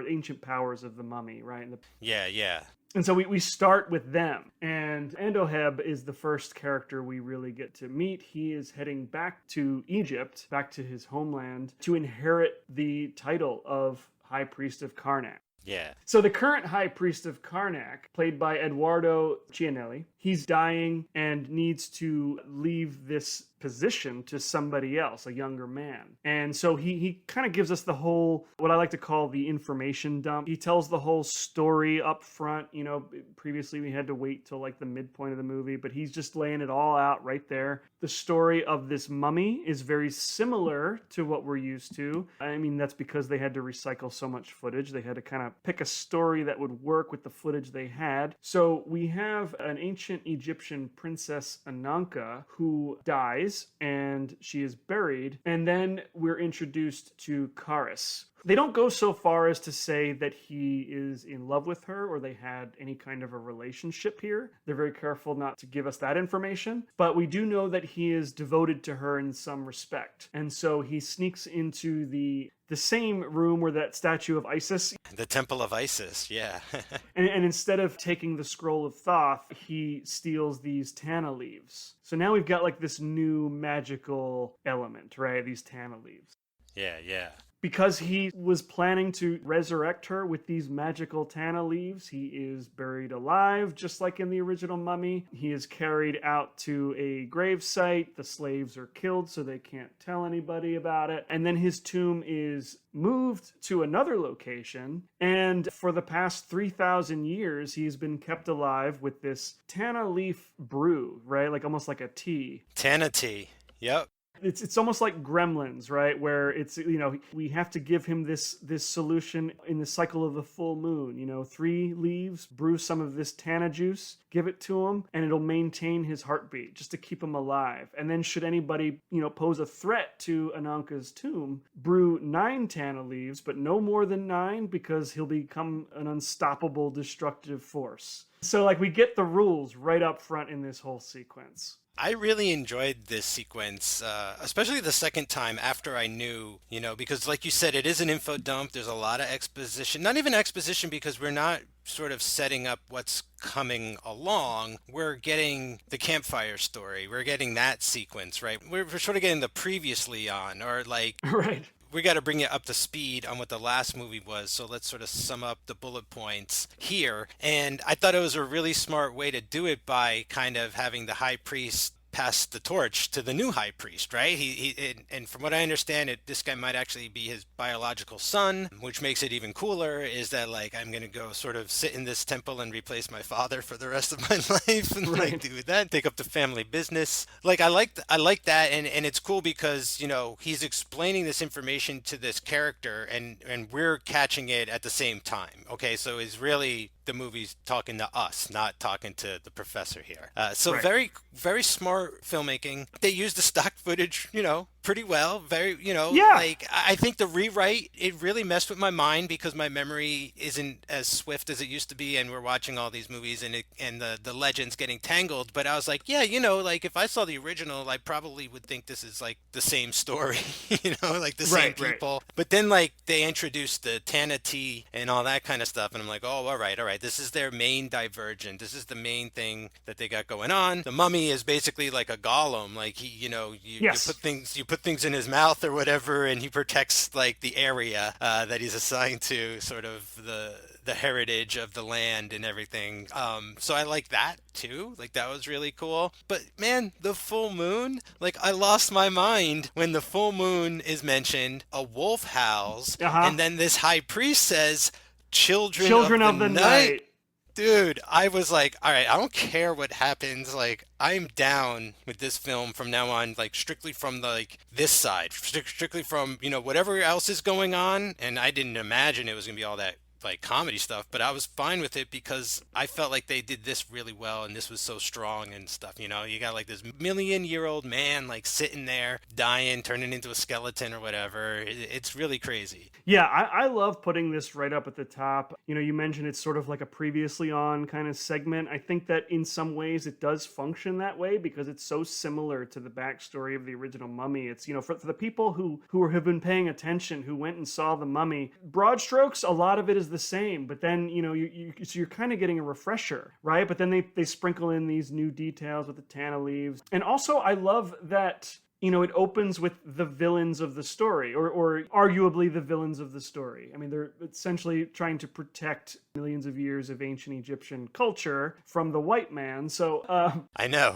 ancient powers of the mummy, right? Yeah. And so we start with them. And Andoheb is the first character we really get to meet. He is heading back to Egypt, back to his homeland, to inherit the title of High Priest of Karnak. Yeah. So the current High Priest of Karnak, played by Eduardo Cianelli, he's dying and needs to leave this position to somebody else, a younger man. And so he kind of gives us the whole, what I like to call the information dump. He tells the whole story up front. You know, previously we had to wait till like the midpoint of the movie, but he's just laying it all out right there. The story of this mummy is very similar to what we're used to. I mean, that's because they had to recycle so much footage. They had to kind of pick a story that would work with the footage they had. So we have an ancient Egyptian princess Ananka who dies and she is buried. And then we're introduced to Kharis. They don't go so far as to say that he is in love with her or they had any kind of a relationship here. They're very careful not to give us that information. But we do know that he is devoted to her in some respect. And so he sneaks into the same room where that statue of Isis. The Temple of Isis, yeah. and instead of taking the scroll of Thoth, he steals these tana leaves. So now we've got like this new magical element, right? These tana leaves. Yeah, yeah. Because he was planning to resurrect her with these magical tana leaves, he is buried alive, just like in the original Mummy. He is carried out to a grave site. The slaves are killed, so they can't tell anybody about it. And then his tomb is moved to another location. And for the past 3,000 years, he's been kept alive with this tana leaf brew, right? Like almost like a tea. Tana tea. Yep. It's almost like Gremlins, right? Where it's, you know, we have to give him this solution in the cycle of the full moon. You know, 3 leaves, brew some of this tana juice, give it to him, and it'll maintain his heartbeat just to keep him alive. And then should anybody, you know, pose a threat to Ananka's tomb, brew 9 tana leaves, but no more than 9 because he'll become an unstoppable destructive force. So like we get the rules right up front in this whole sequence. I really enjoyed this sequence, especially the second time after I knew, you know, because like you said, it is an info dump. There's a lot of exposition, not even exposition because we're not sort of setting up what's coming along. We're getting the campfire story. We're getting that sequence, right? We're sort of getting the previously on or like... Right. We got to bring you up to speed on what the last movie was. So let's sort of sum up the bullet points here. And I thought it was a really smart way to do it by kind of having the high priest pass the torch to the new high priest, right? And from what I understand, this guy might actually be his biological son, which makes it even cooler, is that like, I'm going to go sort of sit in this temple and replace my father for the rest of my life and right. like do that, take up the family business. Like, I like that. And it's cool because, you know, he's explaining this information to this character and we're catching it at the same time. Okay. So it's really, the movie's talking to us, not talking to the professor here. So right. Very, very smart filmmaking. They used the stock footage, you know, pretty well. Very, you know, yeah. Like I think the rewrite, it really messed with my mind because my memory isn't as swift as it used to be. And we're watching all these movies and the legends getting tangled. But I was like, yeah, you know, like if I saw the original, I probably would think this is like the same story, you know, like the same people. Right. But then like they introduced the Tana tea and all that kind of stuff. And I'm like, oh, all right. This is their main divergent. This is the main thing that they got going on. The mummy is basically like a golem. Like he, you know, you put things in his mouth or whatever, and he protects like the area that he's assigned to, sort of the heritage of the land and everything. So I like that too. Like that was really cool. But man, the full moon, like I lost my mind when the full moon is mentioned. A wolf howls, and then this high priest says, Children of the night. Dude, I was like, all right, I don't care what happens. Like, I'm down with this film from now on, like, strictly from, like, this side. Strictly from, you know, whatever else is going on. And I didn't imagine it was going to be all that, like, comedy stuff. But I was fine with it because I felt like they did this really well. And this was so strong and stuff, you know. You got, like, this million-year-old man, like, sitting there, dying, turning into a skeleton or whatever. It's really crazy. Yeah, I love putting this right up at the top. You know, you mentioned it's sort of like a previously on kind of segment. I think that in some ways it does function that way because it's so similar to the backstory of the original Mummy. It's, you know, for the people who have been paying attention, who went and saw the Mummy, broad strokes, a lot of it is the same, but then, so you're kind of getting a refresher, right? But then they sprinkle in these new details with the tana leaves. And also, I love that, it opens with the villains of the story, or arguably the villains of the story. I mean, they're essentially trying to protect millions of years of ancient Egyptian culture from the white man. So, I know.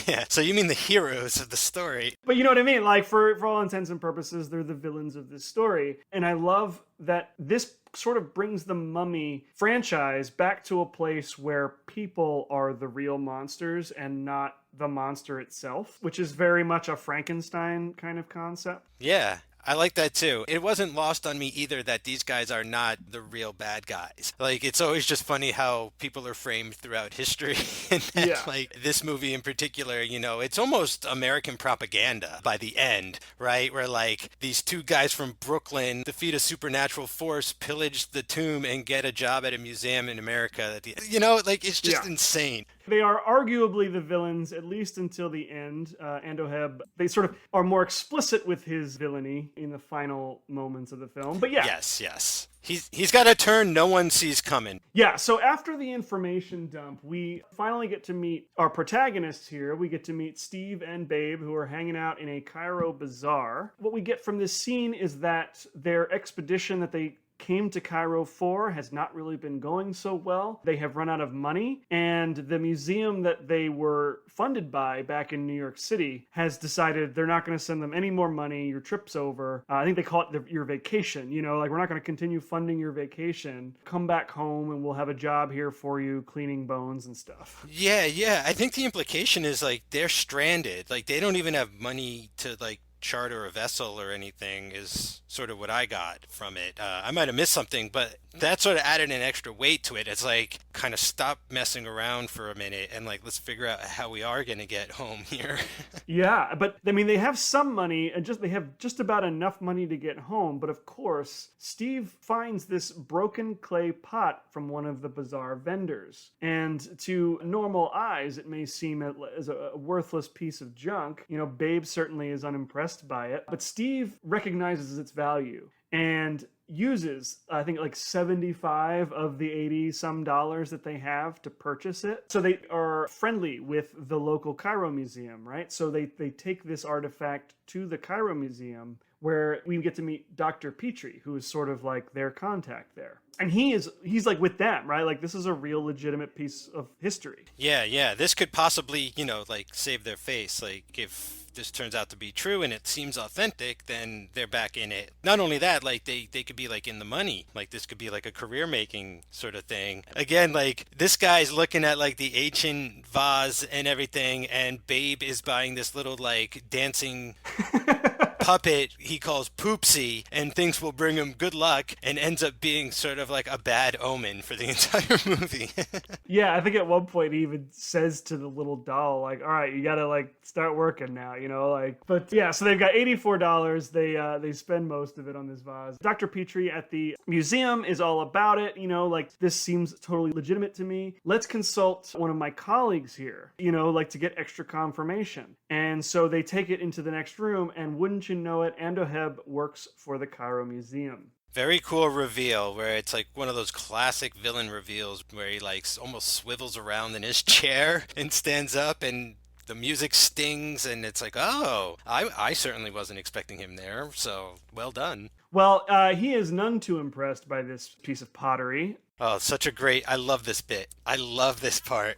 Yeah. So you mean the heroes of the story. But you know what I mean? Like, for all intents and purposes, they're the villains of this story. And I love that this sort of brings the Mummy franchise back to a place where people are the real monsters and not the monster itself, which is very much a Frankenstein kind of concept. Yeah. I like that too. It wasn't lost on me either that these guys are not the real bad guys. Like, it's always just funny how people are framed throughout history. And that, like, this movie in particular, it's almost American propaganda by the end, right? Where, like, these two guys from Brooklyn defeat a supernatural force, pillage the tomb, and get a job at a museum in America. It's just insane. They are arguably the villains, at least until the end. Andoheb, they sort of are more explicit with his villainy in the final moments of the film. But yeah. Yes. He's got a turn no one sees coming. Yeah, so after the information dump, we finally get to meet our protagonists here. We get to meet Steve and Babe, who are hanging out in a Cairo bazaar. What we get from this scene is that their expedition that they came to Cairo for has not really been going so well. They have run out of money, and the museum that they were funded by back in New York City has decided they're not going to send them any more money. Your trip's over. I think they call it your vacation. We're not going to continue funding your vacation. Come back home and we'll have a job here for you cleaning bones and stuff. Yeah. I think the implication is, like, they're stranded. Like, they don't even have money to, like, charter a vessel or anything is sort of what I got from it. I might have missed something, but that sort of added an extra weight to it. It's like, kind of stop messing around for a minute and, like, let's figure out how we are going to get home here. Yeah, but I mean, they have some money and they have just about enough money to get home. But of course, Steve finds this broken clay pot from one of the bazaar vendors. And to normal eyes, it may seem as a worthless piece of junk. Babe certainly is unimpressed by it, but Steve recognizes its value and uses, I think, like 75 of the 80 some dollars that they have to purchase it. So they are friendly with the local Cairo museum, right? So they take this artifact to the Cairo museum, where we get to meet Dr. Petrie, who is sort of like their contact there. And he's like with them, right? Like, this is a real legitimate piece of history. Yeah. This could possibly, like, save their face. Like, if this turns out to be true and it seems authentic, then they're back in it. Not only that, like, they could be, like, in the money. Like, this could be like a career making sort of thing. Again, like, this guy's looking at, like, the ancient vase and everything, and Babe is buying this little, like, dancing puppet he calls Poopsie and thinks will bring him good luck, and ends up being sort of like a bad omen for the entire movie. Yeah, I think at one point he even says to the little doll, like, all right, you gotta, like, start working now, but yeah, so they've got $84. They spend most of it on this vase. Dr. Petrie at the museum is all about it, like, this seems totally legitimate to me. Let's consult one of my colleagues here, like, to get extra confirmation. And so they take it into the next room, and wouldn't you know it, Andoheb works for the Cairo Museum. Very cool reveal where it's like one of those classic villain reveals where he, like, almost swivels around in his chair and stands up, and the music stings, and it's like, oh, I certainly wasn't expecting him there, so well done. Well, he is none too impressed by this piece of pottery. Oh, I love this bit. I love this part.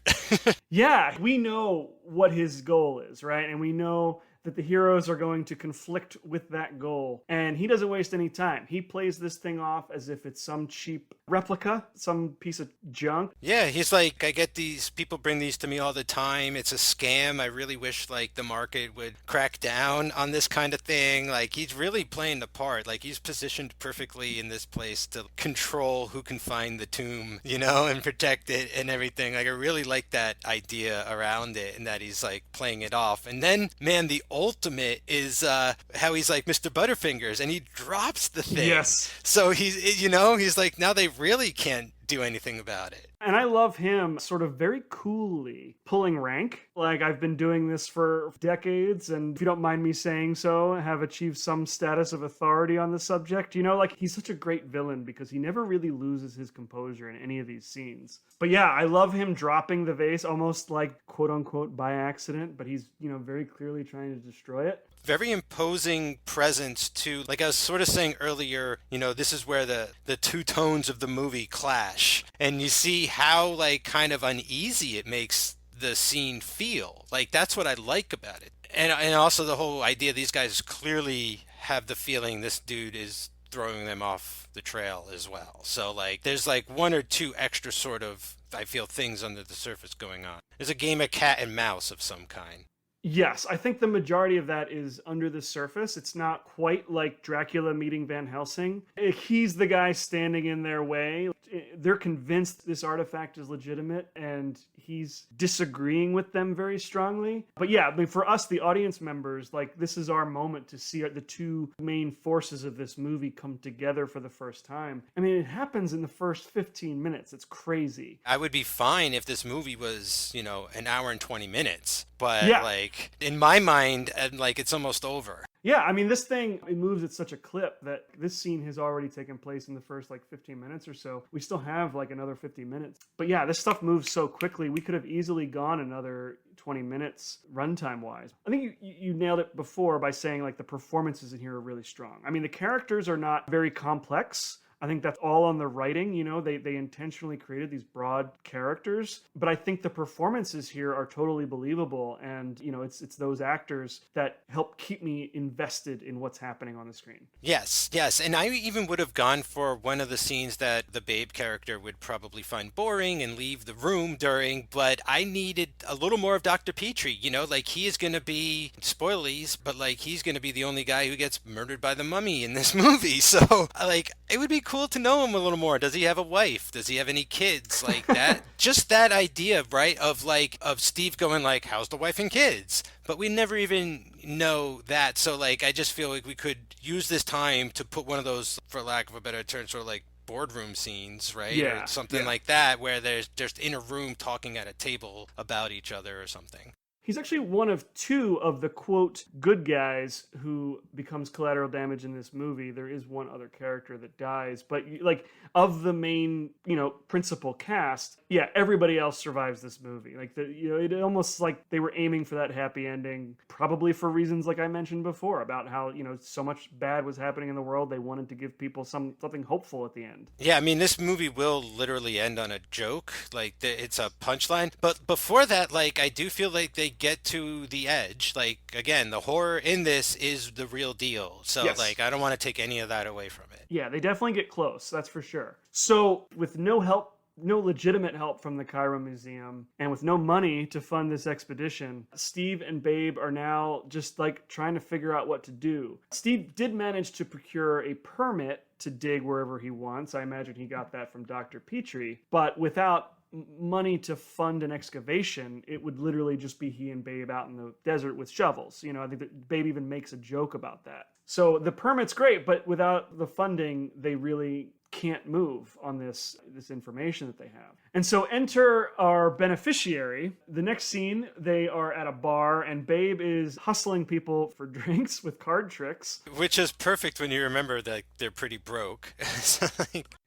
Yeah, we know what his goal is, right? And we know that the heroes are going to conflict with that goal. And he doesn't waste any time. He plays this thing off as if it's some cheap replica, some piece of junk. Yeah, he's like, I get these, people bring these to me all the time. It's a scam. I really wish, like, the market would crack down on this kind of thing. Like, he's really playing the part. Like, he's positioned perfectly in this place to control who can find the tomb, and protect it and everything. Like, I really like that idea around it, and that he's, like, playing it off. And then, man, the ultimate is how he's like Mr. Butterfingers, and he drops the thing. Yes. So he's like, now they really can't do anything about it. And I love him sort of very coolly pulling rank. Like, I've been doing this for decades, and if you don't mind me saying so, have achieved some status of authority on the subject. You know, like, he's such a great villain because he never really loses his composure in any of these scenes. But yeah, I love him dropping the vase almost like, quote unquote, by accident, but he's, you know, very clearly trying to destroy it. Very imposing presence too. Like I was sort of saying earlier, you know, this is where the two tones of the movie clash. And you see how, like, kind of uneasy it makes the scene feel. Like, that's what I like about it. And also the whole idea these guys clearly have the feeling this dude is throwing them off the trail as well. So, like, there's like one or two extra sort of, I feel, things under the surface going on. There's a game of cat and mouse of some kind. Yes, I think the majority of that is under the surface. It's not quite like Dracula meeting Van Helsing. He's the guy standing in their way. They're convinced this artifact is legitimate, and he's disagreeing with them very strongly. But yeah, I mean, for us, the audience members, like, this is our moment to see the two main forces of this movie come together for the first time. I mean, it happens in the first 15 minutes. It's crazy. I would be fine if this movie was, you know, an hour and 20 minutes. But, yeah, like, in my mind, like, it's almost over. Yeah, I mean, this thing, it moves at such a clip that this scene has already taken place in the first, like, 15 minutes or so. We still have, like, another 50 minutes. But yeah, this stuff moves so quickly. We could have easily gone another 20 minutes runtime-wise. I think you nailed it before by saying, like, the performances in here are really strong. I mean, the characters are not very complex. I think that's all on the writing. You know, they intentionally created these broad characters, but I think the performances here are totally believable, and you know, it's those actors that help keep me invested in what's happening on the screen. Yes, and I even would have gone for one of the scenes that the Babe character would probably find boring and leave the room during, but I needed a little more of Dr. Petrie. You know, like, he is going to be, spoilies, but like, he's going to be the only guy who gets murdered by the mummy in this movie. So, like, it would be cool to know him a little more. Does he have a wife? Does he have any kids? Like, that, just that idea, right? Of Steve going like, how's the wife and kids? But we never even know that. So, like, I just feel like we could use this time to put one of those, for lack of a better term, sort of like boardroom scenes, right? Yeah, or something like that, where there's just in a room talking at a table about each other or something. He's actually one of two of the, quote, good guys who becomes collateral damage in this movie. There is one other character that dies, but, like, of the main, you know, principal cast, yeah, everybody else survives this movie. Like, you know, it almost like they were aiming for that happy ending, probably for reasons like I mentioned before about how, you know, so much bad was happening in the world. They wanted to give people something hopeful at the end. Yeah, I mean, this movie will literally end on a joke. Like, it's a punchline. But before that, like, I do feel like they get to the edge. Like, again, the horror in this is the real deal. So, yes, like, I don't want to take any of that away from it. Yeah, they definitely get close, that's for sure. So, with no legitimate help from the Cairo Museum, and with no money to fund this expedition, Steve and Babe are now just, like, trying to figure out what to do. Steve did manage to procure a permit to dig wherever he wants. I imagine he got that from Dr. Petrie. But without money to fund an excavation, it would literally just be he and Babe out in the desert with shovels. You know, I think that Babe even makes a joke about that. So the permit's great, but without the funding, they really can't move on this information that they have. And so enter our beneficiary. The next scene, they are at a bar, and Babe is hustling people for drinks with card tricks. Which is perfect when you remember that they're pretty broke.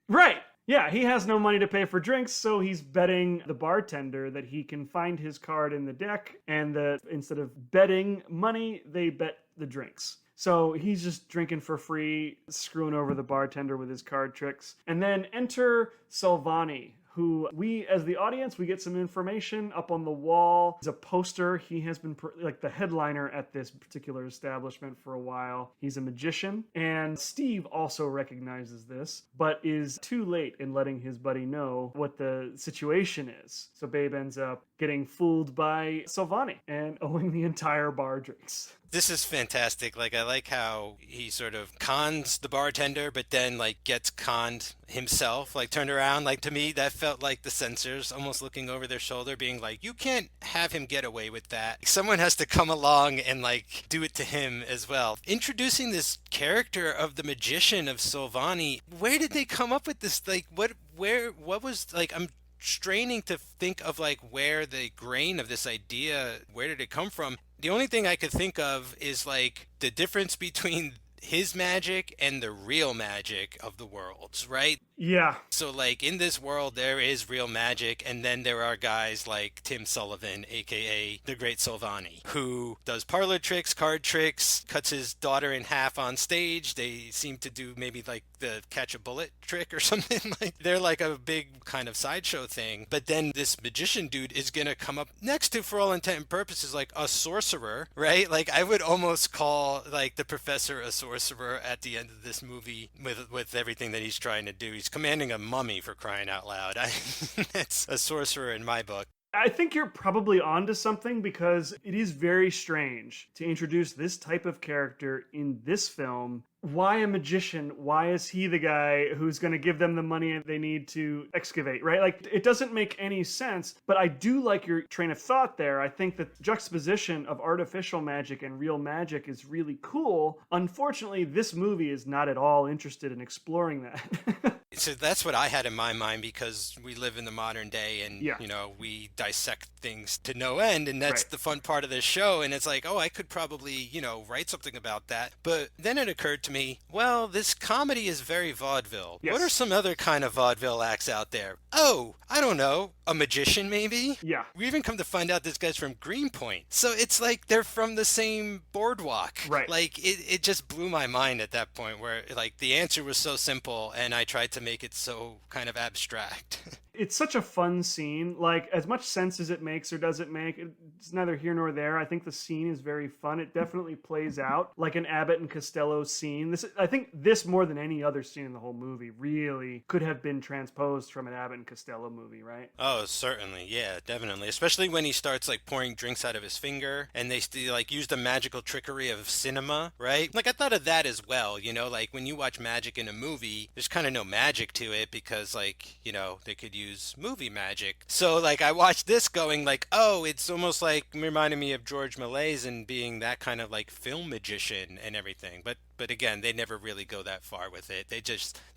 Right. Yeah, he has no money to pay for drinks, so he's betting the bartender that he can find his card in the deck, and that instead of betting money, they bet the drinks. So he's just drinking for free, screwing over the bartender with his card tricks. And then enter Salvani, who we, as the audience, we get some information up on the wall. He's a poster. He has been like the headliner at this particular establishment for a while. He's a magician. And Steve also recognizes this, but is too late in letting his buddy know what the situation is. So Babe ends up getting fooled by Salvani and owing the entire bar drinks. This is fantastic. Like, I like how he sort of cons the bartender, but then, like, gets conned himself, like, turned around. Like, to me, that felt like the censors almost looking over their shoulder, being like, you can't have him get away with that. Someone has to come along and, like, do it to him as well. Introducing this character of the magician of Silvani, where did they come up with this? Like, what was, like, I'm straining to think of like where the grain of this idea, where did it come from? The only thing I could think of is like the difference between his magic and the real magic of the worlds, right? Yeah. So like in this world there is real magic, and then there are guys like Tim Sullivan, aka the Great Silvani, who does parlor tricks, card tricks, cuts his daughter in half on stage. They seem to do maybe like the catch a bullet trick or something. Like they're like a big kind of sideshow thing. But then this magician dude is gonna come up next to, for all intent and purposes, like a sorcerer, right? Like I would almost call like the professor a sorcerer at the end of this movie with everything that he's trying to do. He's commanding a mummy, for crying out loud. It's a sorcerer in my book. I think you're probably onto something, because it is very strange to introduce this type of character in this film. Why a magician? Why is he the guy who's going to give them the money they need to excavate, right? Like, it doesn't make any sense, but I do like your train of thought there. I think the juxtaposition of artificial magic and real magic is really cool. Unfortunately, this movie is not at all interested in exploring that. So that's what I had in my mind, because we live in the modern day and, Yeah. you know, we dissect things to no end. And that's Right. the fun part of this show. And it's like, oh, I could probably, you know, write something about that. But then it occurred to me, well, this comedy is very vaudeville. Yes. What are some other kind of vaudeville acts out there? Oh, I don't know. A magician, maybe? Yeah. We even come to find out this guy's from Greenpoint. So it's like they're from the same boardwalk. Right. Like, it just blew my mind at that point, where, like, the answer was so simple, and I tried to make it so kind of abstract. It's such a fun scene. Like, as much sense as it makes or doesn't make, it's neither here nor there. I think the scene is very fun. It definitely plays out like an Abbott and Costello scene. I think this, more than any other scene in the whole movie, really could have been transposed from an Abbott and Costello movie, right? Oh, certainly. Yeah, definitely. Especially when he starts like pouring drinks out of his finger, and they still like use the magical trickery of cinema, right? Like I thought of that as well, you know, like when you watch magic in a movie, there's kind of no magic to it, because like, you know, they could use movie magic. So like I watched this going like, oh, it's almost like reminding me of George Méliès and being that kind of like film magician and everything. But again, they never really go that far with it.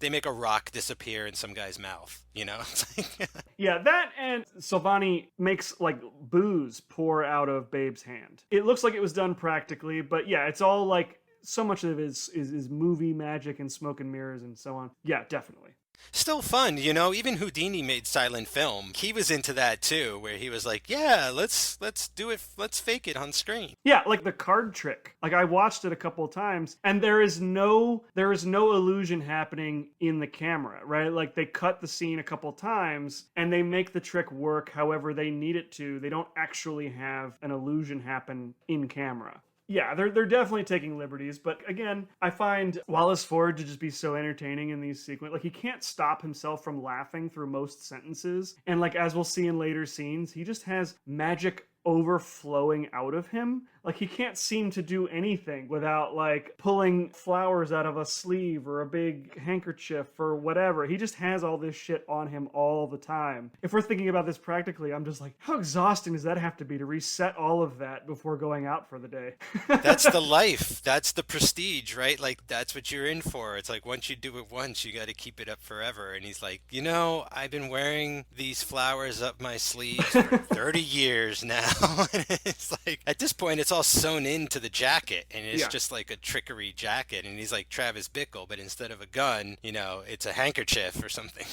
They make a rock disappear in some guy's mouth, you know? It's like Yeah, that, and Silvani makes like booze pour out of Babe's hand. It looks like it was done practically, but yeah, it's all like, so much of it is movie magic and smoke and mirrors and so on. Yeah, definitely. still fun, you know. Even Houdini made silent film. He was into that too, where he was like, yeah, let's do it, let's fake it on screen. Yeah, like the card trick. Like, I watched it a couple of times, and there is no illusion happening in the camera, right? Like, they cut the scene a couple times and they make the trick work however they need it to. They don't actually have an illusion happen in camera. Yeah, they're definitely taking liberties, but again, I find Wallace Ford to just be so entertaining in these sequences. Like, he can't stop himself from laughing through most sentences, and like, as we'll see in later scenes, he just has magic overflowing out of him. Like, he can't seem to do anything without like pulling flowers out of a sleeve or a big handkerchief or whatever. He just has all this shit on him all the time. If we're thinking about this practically, I'm just like, how exhausting does that have to be to reset all of that before going out for the day? That's the life. That's the prestige, right? Like, that's what you're in for. It's like, once you do it once, you got to keep it up forever. And he's like, you know, I've been wearing these flowers up my sleeves for 30 years now. And it's like, at this point, it's all sewn into the jacket, and it's just like a trickery jacket. And he's like Travis Bickle, but instead of a gun, you know, it's a handkerchief or something.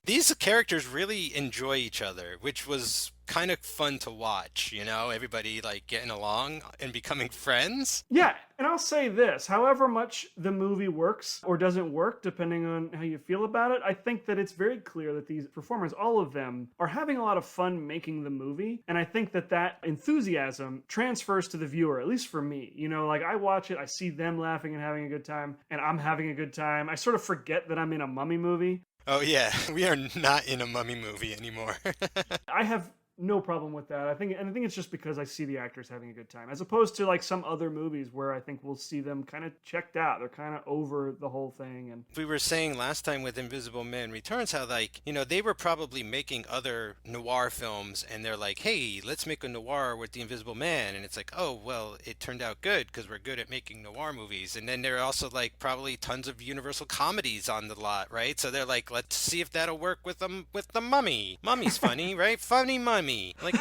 These characters really enjoy each other, which was kind of fun to watch, you know, everybody like getting along and becoming friends. Yeah, and I'll say this, however much the movie works or doesn't work, depending on how you feel about it, I think that it's very clear that these performers, all of them, are having a lot of fun making the movie, and I think that that enthusiasm transfers to the viewer, at least for me. You know, like, I watch it, I see them laughing and having a good time, and I'm having a good time. I sort of forget that I'm in a mummy movie. Oh yeah, we are not in a mummy movie anymore. I have no problem with that. I think it's just because I see the actors having a good time, as opposed to like some other movies where I think we'll see them kind of checked out. They're kind of over the whole thing. And We were saying last time with Invisible Man Returns how, like, they were probably making other noir films and they're like, hey, let's make a noir with the Invisible Man. And it's like, oh, well, it turned out good because we're good at making noir movies. And then there are also like probably tons of Universal comedies on the lot, right? So they're like, let's see if that'll work with them, with the Mummy. Mummy's funny, right? Funny Mummy. Like,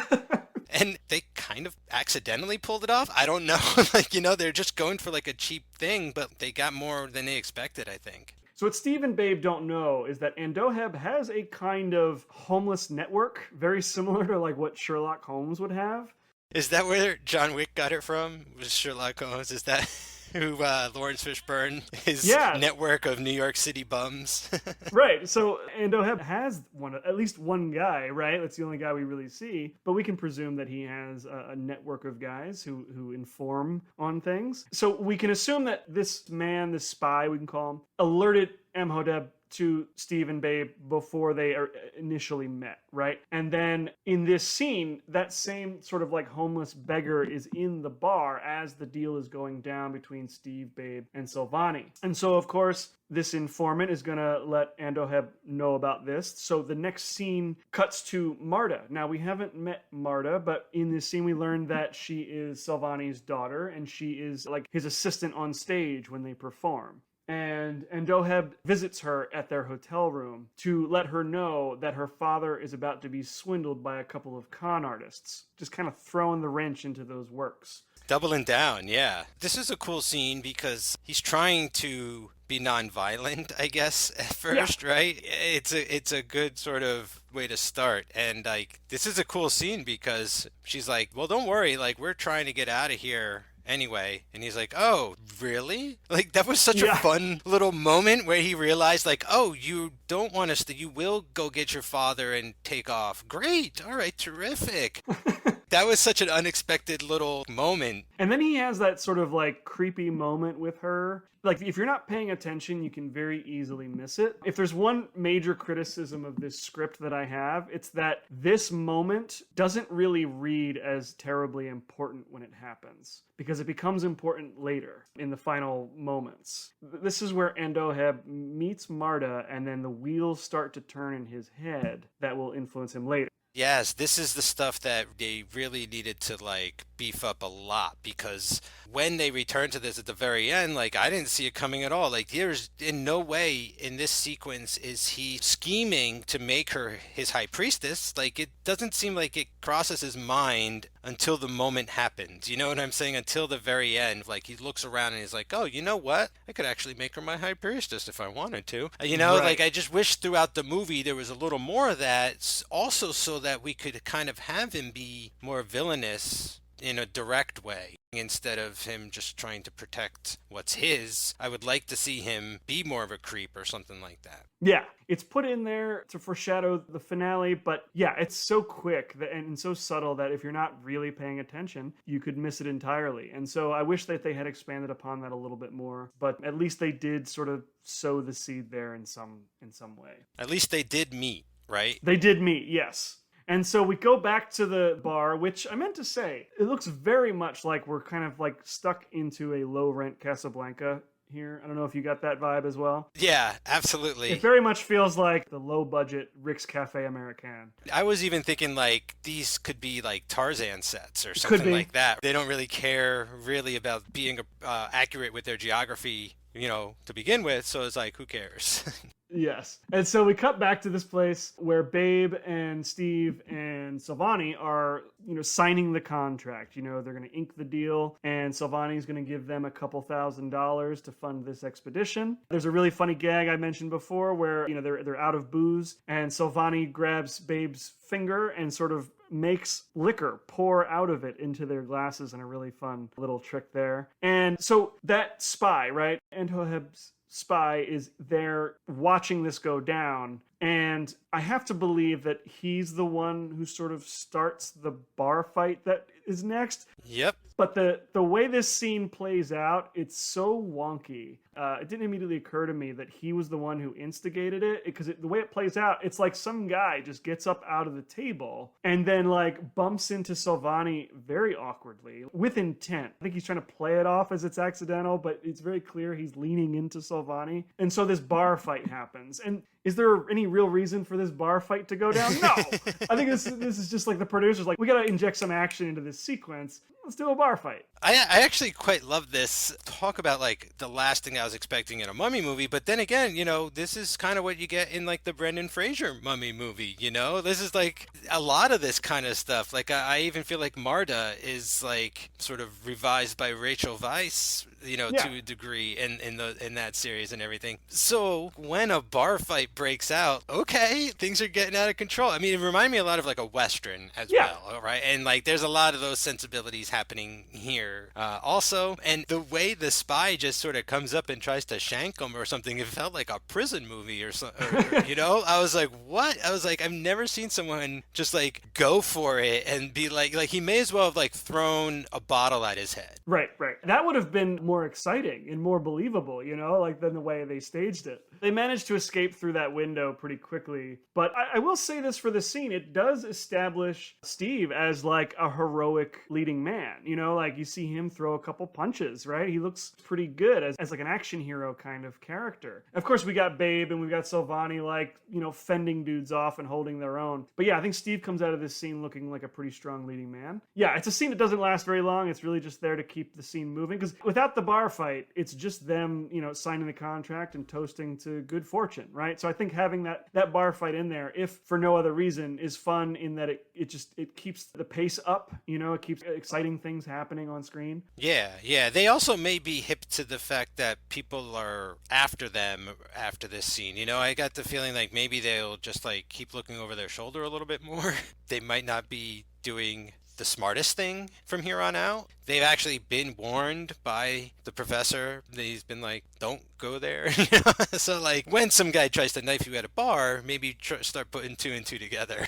and they kind of accidentally pulled it off. I don't know. Like, they're just going for like a cheap thing, but they got more than they expected, I think. so what Steve and Babe don't know is that Andoheb has a kind of homeless network, very similar to like what Sherlock Holmes would have. Is that where John Wick got it from? Was Sherlock Holmes? Is that who Lawrence Fishburne, his network of New York City bums? Right. So Andoheb has at least one guy, right? That's the only guy we really see. But we can presume that he has a network of guys who inform on things. So we can assume that this man, this spy, we can call him, alerted Imhotep to Steve and Babe before they initially met, right? And then in this scene, that same sort of like homeless beggar is in the bar as the deal is going down between Steve, Babe, and Silvani. And so, of course, this informant is going to let Andoheb know about this. So the next scene cuts to Marta. Now, we haven't met Marta, but in this scene, we learn that she is Silvani's daughter, and she is like his assistant on stage when they perform. And Andoheb visits her at their hotel room to let her know that her father is about to be swindled by a couple of con artists, just kind of throwing the wrench into those works. Doubling down, yeah. This is a cool scene because he's trying to be nonviolent, I guess, at first, right? It's a good sort of way to start. And like, this is a cool scene because she's like, well, don't worry, like, we're trying to get out of here anyway. And he's like, oh, really? Like, that was such a fun little moment where he realized, like, oh, you don't want us to, you will go get your father and take off. Great. All right. Terrific. That was such an unexpected little moment. And then he has that sort of like creepy moment with her. Like, if you're not paying attention, you can very easily miss it. If there's one major criticism of this script that I have, it's that this moment doesn't really read as terribly important when it happens, because it becomes important later in the final moments. This is where Andoheb meets Marta, and then the wheels start to turn in his head that will influence him later. Yes, this is the stuff that they really needed to like beef up a lot, because when they return to this at the very end, like, I didn't see it coming at all. Like, there's in no way in this sequence is he scheming to make her his high priestess. Like, it doesn't seem like it crosses his mind until the moment happens. You know what I'm saying? Until the very end. Like, he looks around and he's like, oh, you know what? I could actually make her my high priestess if I wanted to. Like, I just wish throughout the movie there was a little more of that, also so that we could kind of have him be more villainous in a direct way instead of him just trying to protect what's his. I would like to see him be more of a creep or something like that. Yeah, it's put in there to foreshadow the finale, but yeah, it's so quick and so subtle that if you're not really paying attention, you could miss it entirely. And so I wish that they had expanded upon that a little bit more, but at least they did sort of sow the seed there in some way. At least they did meet, right? They did meet, yes. And so we go back to the bar, which I meant to say, it looks very much like we're kind of like stuck into a low-rent Casablanca here. I don't know if you got that vibe as well. Yeah, absolutely. It very much feels like the low-budget Rick's Cafe American. I was even thinking like these could be like Tarzan sets or something like that. They don't really care really about being accurate with their geography, to begin with. So it's like, who cares? Yes. And so we cut back to this place where Babe and Steve and Silvani are, signing the contract. They're going to ink the deal, and Silvani's going to give them a couple $1,000s to fund this expedition. There's a really funny gag I mentioned before where, they're out of booze, and Silvani grabs Babe's finger and sort of makes liquor pour out of it into their glasses in a really fun little trick there. And so that spy, right? Andoheb's spy is there watching this go down, and I have to believe that he's the one who sort of starts the bar fight that is next. Yep. But the way this scene plays out, it's so wonky. It didn't immediately occur to me that he was the one who instigated it, because the way it plays out, it's like some guy just gets up out of the table and then like bumps into Silvani very awkwardly with intent. I think he's trying to play it off as it's accidental, but it's very clear he's leaning into Silvani. And so this bar fight happens. And is there any real reason for this bar fight to go down? No. I think this is just like the producers like, we got to inject some action into this sequence. Let's do a bar fight. I actually quite love this. Talk about like the last thing I was expecting in a mummy movie, but then again, this is kind of what you get in like the Brendan Fraser mummy movie, This is like a lot of this kind of stuff. Like I even feel like Marta is like sort of revised by Rachel Weisz, to a degree in that series and everything. So when a bar fight breaks out, okay, things are getting out of control. I mean, it reminded me a lot of like a Western as well, right? And like there's a lot of those sensibilities happening here also. And the way the spy just sort of comes up and tries to shank him or something, it felt like a prison movie or something. I was like, what? I was like, I've never seen someone just like go for it and be like he may as well have like thrown a bottle at his head. Right. That would have been more exciting and more believable, than the way they staged it. They managed to escape through that window pretty quickly. But I will say this for the scene, it does establish Steve as like a heroic leading man. Like you see him throw a couple punches, right? He looks pretty good as like an action hero kind of character. Of course, we got Babe and we've got Silvani like, fending dudes off and holding their own. But yeah, I think Steve comes out of this scene looking like a pretty strong leading man. Yeah, it's a scene that doesn't last very long. It's really just there to keep the scene moving. Because without the bar fight, it's just them, signing the contract and toasting to good fortune, right? So I think having that bar fight in there, if for no other reason, is fun in that it keeps the pace up, it keeps exciting things happening on screen. Yeah. They also may be hip to the fact that people are after them after this scene. I got the feeling like maybe they'll just like keep looking over their shoulder a little bit more. They might not be doing the smartest thing from here on out. They've actually been warned by the professor. He's been like, don't go there. So like when some guy tries to knife you at a bar, maybe start putting two and two together.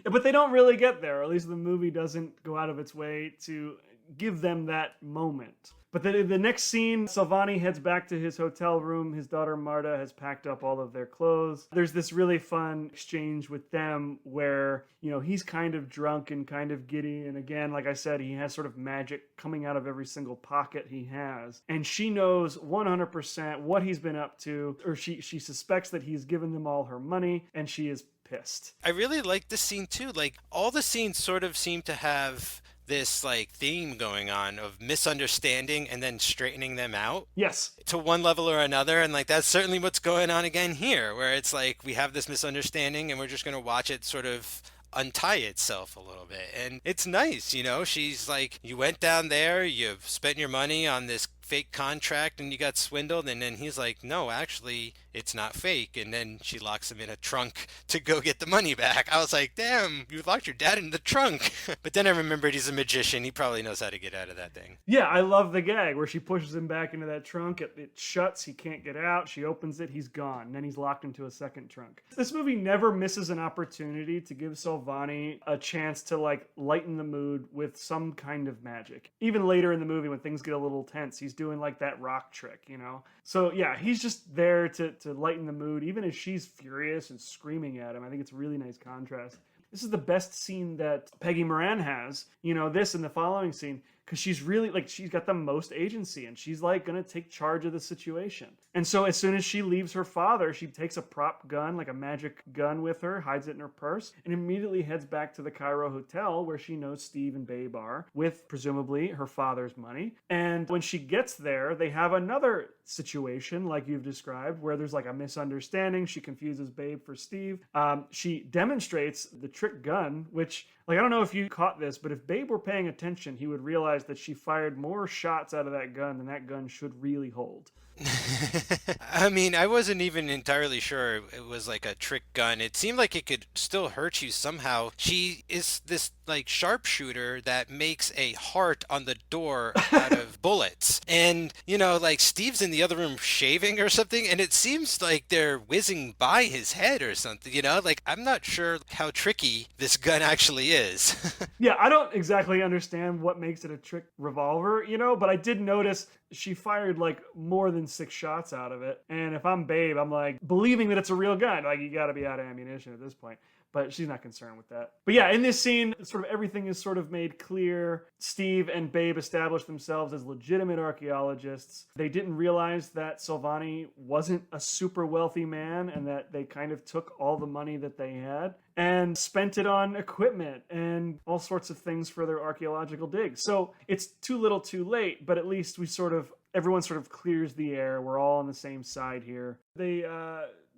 But they don't really get there, or at least the movie doesn't go out of its way to give them that moment. But then the next scene, Silvani heads back to his hotel room. His daughter Marta has packed up all of their clothes. There's this really fun exchange with them where, he's kind of drunk and kind of giddy. And again, like I said, he has sort of magic coming out of every single pocket he has. And she knows 100% what he's been up to, or she suspects that he's given them all her money, and she is pissed. I really like this scene too. Like all the scenes sort of seem to have this like theme going on of misunderstanding and then straightening them out. Yes. To one level or another. And like that's certainly what's going on again here, where it's like we have this misunderstanding and we're just going to watch it sort of untie itself a little bit. And it's nice, she's like, you went down there, you've spent your money on this fake contract and you got swindled, and then he's like, no, actually it's not fake, and then she locks him in a trunk to go get the money back. I was like, damn, you locked your dad in the trunk. But then I remembered he's a magician, he probably knows how to get out of that thing. Yeah, I love the gag where she pushes him back into that trunk, it shuts, he can't get out, she opens it, he's gone, and then he's locked into a second trunk. This movie never misses an opportunity to give Silvani a chance to like lighten the mood with some kind of magic. Even later in the movie when things get a little tense, he's doing like that rock trick, So yeah, he's just there to lighten the mood, even as she's furious and screaming at him. I think it's a really nice contrast. This is the best scene that Peggy Moran has, this and the following scene, because she's really like, she's got the most agency and she's like gonna take charge of the situation. And so as soon as she leaves her father, she takes a prop gun, like a magic gun with her, hides it in her purse, and immediately heads back to the Cairo hotel where she knows Steve and Babe are, with presumably her father's money. And when she gets there, they have another situation like you've described where there's like a misunderstanding. She confuses Babe for Steve. She demonstrates the trick gun, which, like, I don't know if you caught this, but if Babe were paying attention, he would realize that she fired more shots out of that gun than that gun should really hold. I mean, I wasn't even entirely sure it was like a trick gun. It seemed like it could still hurt you somehow. She is this like sharpshooter that makes a heart on the door out of bullets. And, you know, like Steve's in the other room shaving or something, and it seems like they're whizzing by his head or something, you know? Like, I'm not sure how tricky this gun actually is. Yeah, I don't exactly understand what makes it a trick revolver, you know, but I did notice she fired like more than 6 shots out of it. And if I'm Babe, I'm like believing that it's a real gun. Like, you got to be out of ammunition at this point. But she's not concerned with that. But yeah, in this scene, sort of everything is sort of made clear. Steve and Babe establish themselves as legitimate archaeologists. They didn't realize that Silvani wasn't a super wealthy man and that they kind of took all the money that they had and spent it on equipment and all sorts of things for their archaeological digs. So it's too little too late, but at least everyone sort of clears the air. We're all on the same side here. They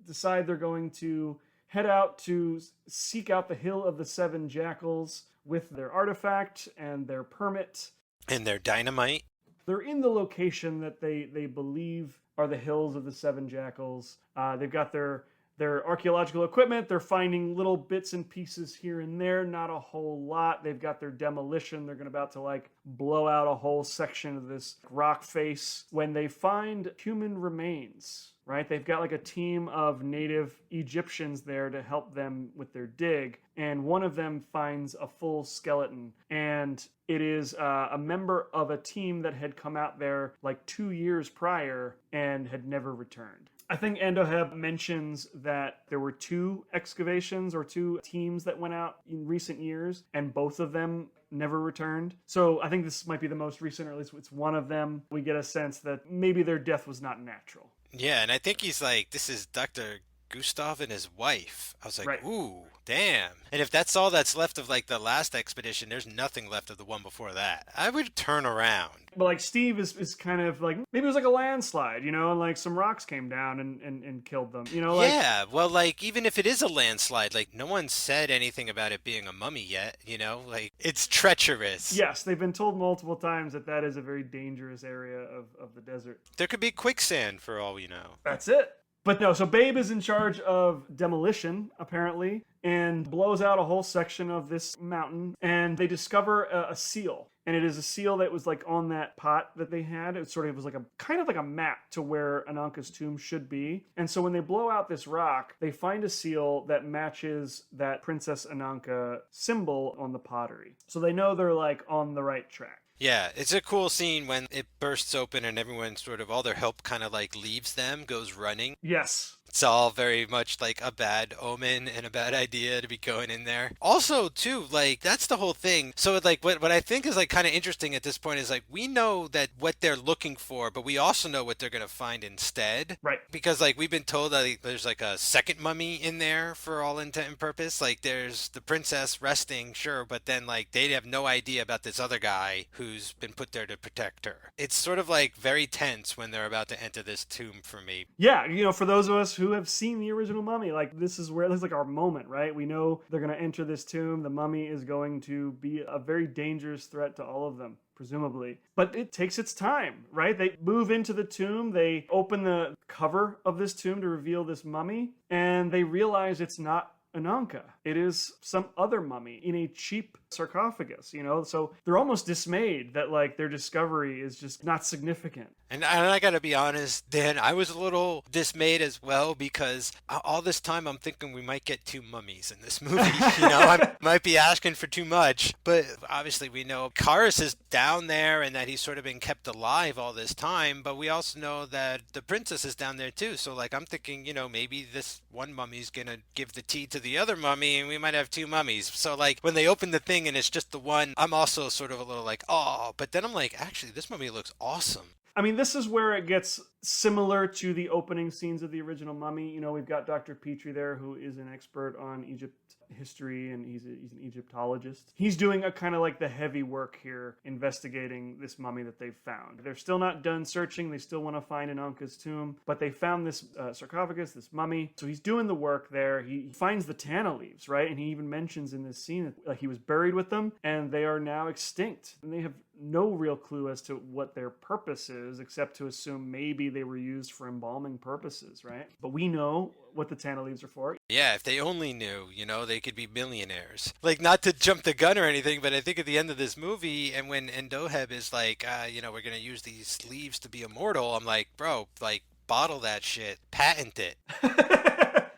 decide they're going to head out to seek out the Hill of the Seven Jackals with their artifact and their permit. And their dynamite. They're in the location that they believe are the Hills of the Seven Jackals. They've got their archaeological equipment. They're finding little bits and pieces here and there, not a whole lot. They've got their demolition. They're about to like blow out a whole section of this rock face when they find human remains. Right? They've got like a team of native Egyptians there to help them with their dig. And one of them finds a full skeleton. And it is a member of a team that had come out there like 2 years prior and had never returned. I think Andoheb mentions that there were 2 excavations or 2 teams that went out in recent years, and both of them never returned. So I think this might be the most recent, or at least it's one of them. We get a sense that maybe their death was not natural. Yeah, and I think he's like, this is Dr. Gustav and his wife. I was like, right. Ooh, damn. And if that's all that's left of like the last expedition, there's nothing left of the one before that. I would turn around. But like Steve is kind of like, maybe it was like a landslide, you know, and like some rocks came down and killed them, you know? Like, yeah, well, like even if it is a landslide, like no one said anything about it being a mummy yet, you know? Like it's treacherous. Yes, they've been told multiple times that is a very dangerous area of the desert. There could be quicksand for all we know. That's it. But no, so Babe is in charge of demolition, apparently, and blows out a whole section of this mountain, and they discover a seal. And it is a seal that was like on that pot that they had. It was like a kind of like a map to where Ananka's tomb should be. And so when they blow out this rock, they find a seal that matches that Princess Ananka symbol on the pottery. So they know they're like on the right track. Yeah, it's a cool scene when it bursts open and everyone sort of, all their help kind of like leaves them, goes running. Yes. It's all very much like a bad omen and a bad idea to be going in there. Also, too, like, that's the whole thing. So, like, what I think is, like, kind of interesting at this point is, like, we know that what they're looking for, but we also know what they're going to find instead. Right. Because, like, we've been told that like, there's, like, a second mummy in there for all intent and purpose. Like, there's the princess resting, sure, but then, like, they have no idea about this other guy who's been put there to protect her. It's sort of, like, very tense when they're about to enter this tomb for me. Yeah, you know, for those of us who have seen the original Mummy, like this is like our moment, right? We know they're going to enter this tomb. The mummy is going to be a very dangerous threat to all of them, presumably. But it takes its time, right? They move into the tomb. They open the cover of this tomb to reveal this mummy, and they realize it's not Ananka. It is some other mummy in a cheap sarcophagus, you know? So they're almost dismayed that like their discovery is just not significant. And I gotta be honest, Dan, I was a little dismayed as well because all this time I'm thinking we might get 2 mummies in this movie. You know, I might be asking for too much. But obviously we know Kharis is down there and that he's sort of been kept alive all this time. But we also know that the princess is down there too. So like I'm thinking, you know, maybe this one mummy's gonna give the tea to the other mummy and we might have 2 mummies. So like when they open the thing and it's just the one, I'm also sort of a little like, oh, but then I'm like, actually, this mummy looks awesome. I mean, this is where it gets similar to the opening scenes of the original Mummy. You know, we've got Dr. Petrie there, who is an expert on Egypt history, and he's an Egyptologist. He's doing a kind of like the heavy work here, investigating this mummy that they've found. They're still not done searching. They still want to find Ananka's tomb, but they found this sarcophagus, this mummy. So he's doing the work there. He finds the tana leaves, right? And he even mentions in this scene that like he was buried with them, and they are now extinct. And they have no real clue as to what their purpose is, except to assume maybe they were used for embalming purposes, right? But we know what the tana leaves are for. Yeah, if they only knew, they could be millionaires. Like, not to jump the gun or anything, but I think at the end of this movie, and when Endoheb is like, we're going to use these leaves to be immortal, I'm like, bro, like, bottle that shit, patent it.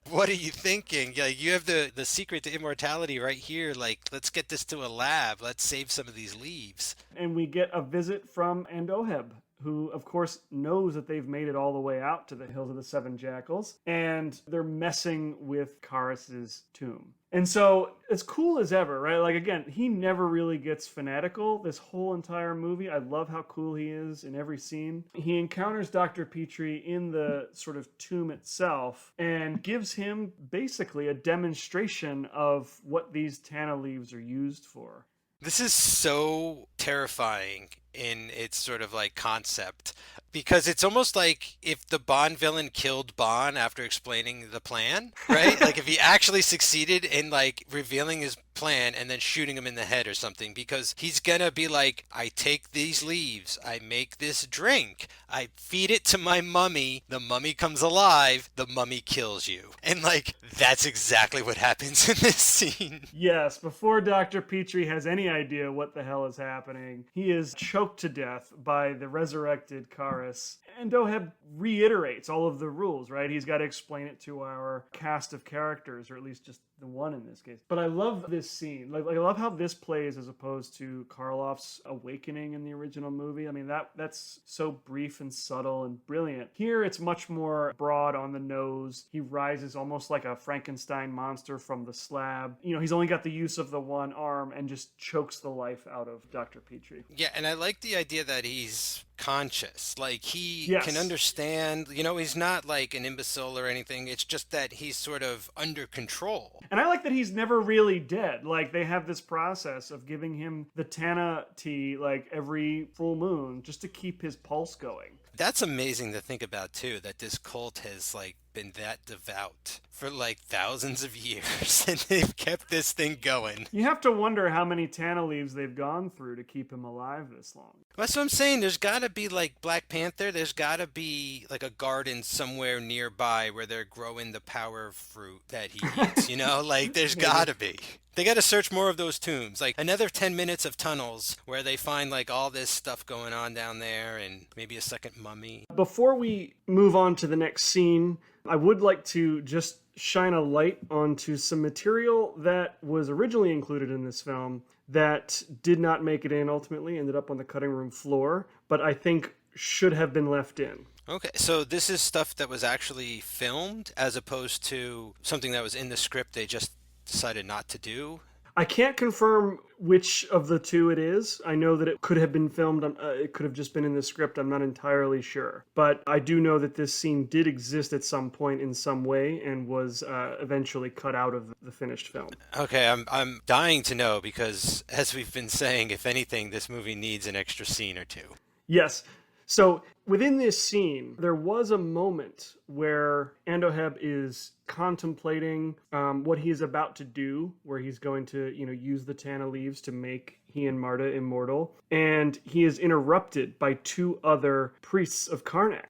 What are you thinking? Like, you have the secret to immortality right here. Like, let's get this to a lab. Let's save some of these leaves. And we get a visit from Endoheb, who, of course, knows that they've made it all the way out to the Hills of the Seven Jackals, and they're messing with Kharis's tomb. And so, as cool as ever, right? Like, again, he never really gets fanatical this whole entire movie. I love how cool he is in every scene. He encounters Dr. Petrie in the sort of tomb itself and gives him basically a demonstration of what these tana leaves are used for. This is so terrifying in its sort of like concept, because it's almost like if the Bond villain killed Bond after explaining the plan, right? Like if he actually succeeded in like revealing his plan and then shooting him in the head or something, because he's gonna be like, I take these leaves, I make this drink, I feed it to my mummy, the mummy comes alive, the mummy kills you. And like, that's exactly what happens in this scene. Yes, before Dr. Petrie has any idea what the hell is happening, he is choked to death by the resurrected Kharis. And Endoheb reiterates all of the rules, right? He's got to explain it to our cast of characters, or at least just the one in this case. But I love this scene. Like I love how this plays as opposed to Karloff's awakening in the original movie. I mean, that's so brief and subtle and brilliant. Here, it's much more broad on the nose. He rises almost like a Frankenstein monster from the slab. He's only got the use of the one arm and just chokes the life out of Dr. Petrie. Yeah, and I like the idea that he's conscious. Like, he Yes. can understand, he's not like an imbecile or anything. It's just that he's sort of under control. And I like that he's never really dead. Like, they have this process of giving him the Tana tea, like, every full moon just to keep his pulse going. That's amazing to think about, too, that this cult has, like, been that devout for, like, thousands of years, and they've kept this thing going. You have to wonder how many Tana leaves they've gone through to keep him alive this long. That's what I'm saying. There's got to be, like, Black Panther. There's got to be, like, a garden somewhere nearby where they're growing the power fruit that he eats, Like, there's got to be. They got to search more of those tombs. Like, another 10 minutes of tunnels where they find, like, all this stuff going on down there and maybe a second mummy. Before we move on to the next scene, I would like to just shine a light onto some material that was originally included in this film that did not make it in ultimately, ended up on the cutting room floor, but I think should have been left in. Okay, so this is stuff that was actually filmed as opposed to something that was in the script they just decided not to do? I can't confirm which of the two it is. I know that it could have been filmed. It could have just been in the script. I'm not entirely sure. But I do know that this scene did exist at some point in some way and was eventually cut out of the finished film. Okay, I'm dying to know because, as we've been saying, if anything, this movie needs an extra scene or two. Yes. So within this scene, there was a moment where Endoheb is contemplating what he is about to do, where he's going to, use the Tana leaves to make he and Marta immortal. And he is interrupted by two other priests of Karnak.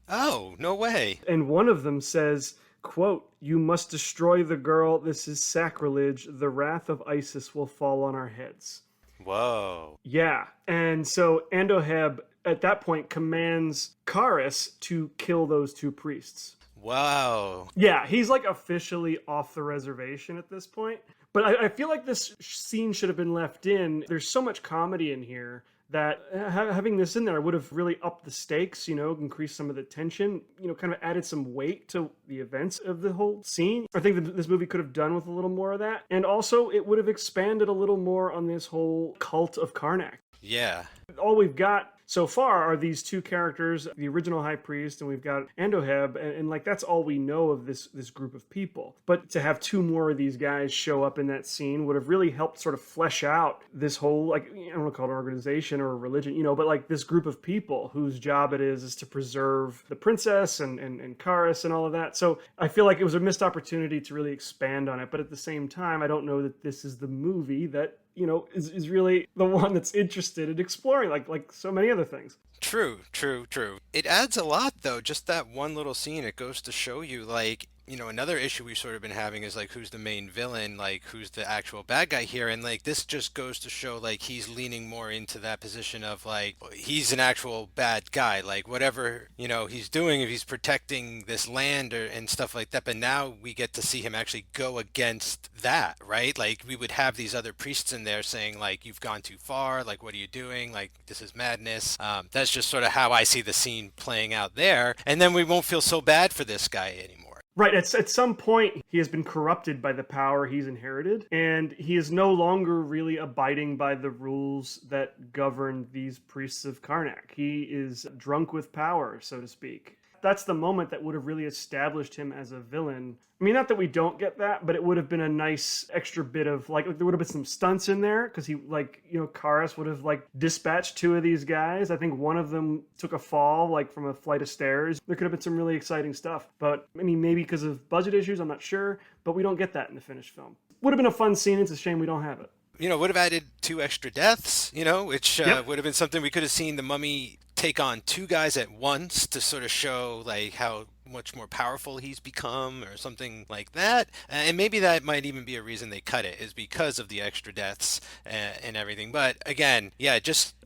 Oh, no way. And one of them says, quote, "You must destroy the girl. This is sacrilege. The wrath of Isis will fall on our heads." Whoa. Yeah. And so Endoheb at that point commands Kharis to kill those two priests. Wow. Yeah, he's like officially off the reservation at this point. But I feel like this scene should have been left in. There's so much comedy in here that having this in there would have really upped the stakes, increased some of the tension, kind of added some weight to the events of the whole scene. I think that this movie could have done with a little more of that. And also it would have expanded a little more on this whole cult of Karnak. Yeah. All we've got so far are these two characters, the original high priest, and we've got Endoheb, and like that's all we know of this group of people. But to have two more of these guys show up in that scene would have really helped sort of flesh out this whole, like, I don't want to call it an organization or a religion, but like this group of people whose job it is to preserve the princess and Kharis and all of that. So I feel like it was a missed opportunity to really expand on it. But at the same time, I don't know that this is the movie that is really the one that's interested in exploring, like so many other things. True, true, true. It adds a lot, though. Just that one little scene, it goes to show you, like, another issue we've sort of been having is, like, who's the main villain, like, who's the actual bad guy here. And, like, this just goes to show, like, he's leaning more into that position of, like, he's an actual bad guy. Like, whatever, he's doing, if he's protecting this land and stuff like that. But now we get to see him actually go against that, right? Like, we would have these other priests in there saying, like, you've gone too far. Like, what are you doing? Like, this is madness. That's just sort of how I see the scene playing out there. And then we won't feel so bad for this guy anymore. Right, at some point, he has been corrupted by the power he's inherited, and he is no longer really abiding by the rules that govern these priests of Karnak. He is drunk with power, so to speak. That's the moment that would have really established him as a villain. I mean, not that we don't get that, but it would have been a nice extra bit of, like there would have been some stunts in there, because he, Kharis would have, dispatched two of these guys. I think one of them took a fall, from a flight of stairs. There could have been some really exciting stuff. But, I mean, maybe because of budget issues, I'm not sure, but we don't get that in the finished film. Would have been a fun scene. It's a shame we don't have it. Would have added 2 extra deaths, which Yep. would have been something we could have seen the mummy take on 2 guys at once to sort of show, like, how much more powerful he's become or something like that. And maybe that might even be a reason they cut it, is because of the extra deaths and everything. But again, yeah,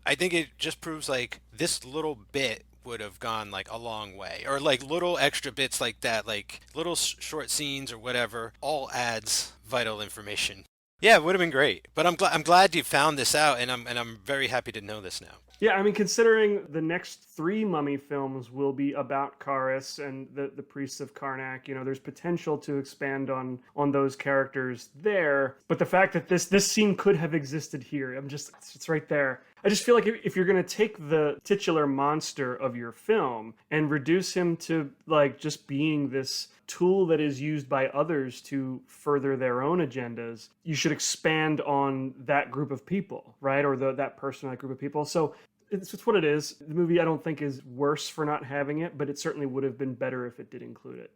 I think it just proves, like, this little bit would have gone, like, a long way, or like little extra bits like that, like little short scenes or whatever, all adds vital information. Yeah, it would have been great. But I'm glad you found this out, and I'm very happy to know this now. Yeah, I mean, considering the next 3 Mummy films will be about Kharis and the priests of Karnak, there's potential to expand on those characters there. But the fact that this scene could have existed here, it's right there. I just feel like if you're going to take the titular monster of your film and reduce him to, just being this tool that is used by others to further their own agendas, you should expand on that group of people, right? Or that person, that group of people. So it's what it is. The movie, I don't think, is worse for not having it, but it certainly would have been better if it did include it,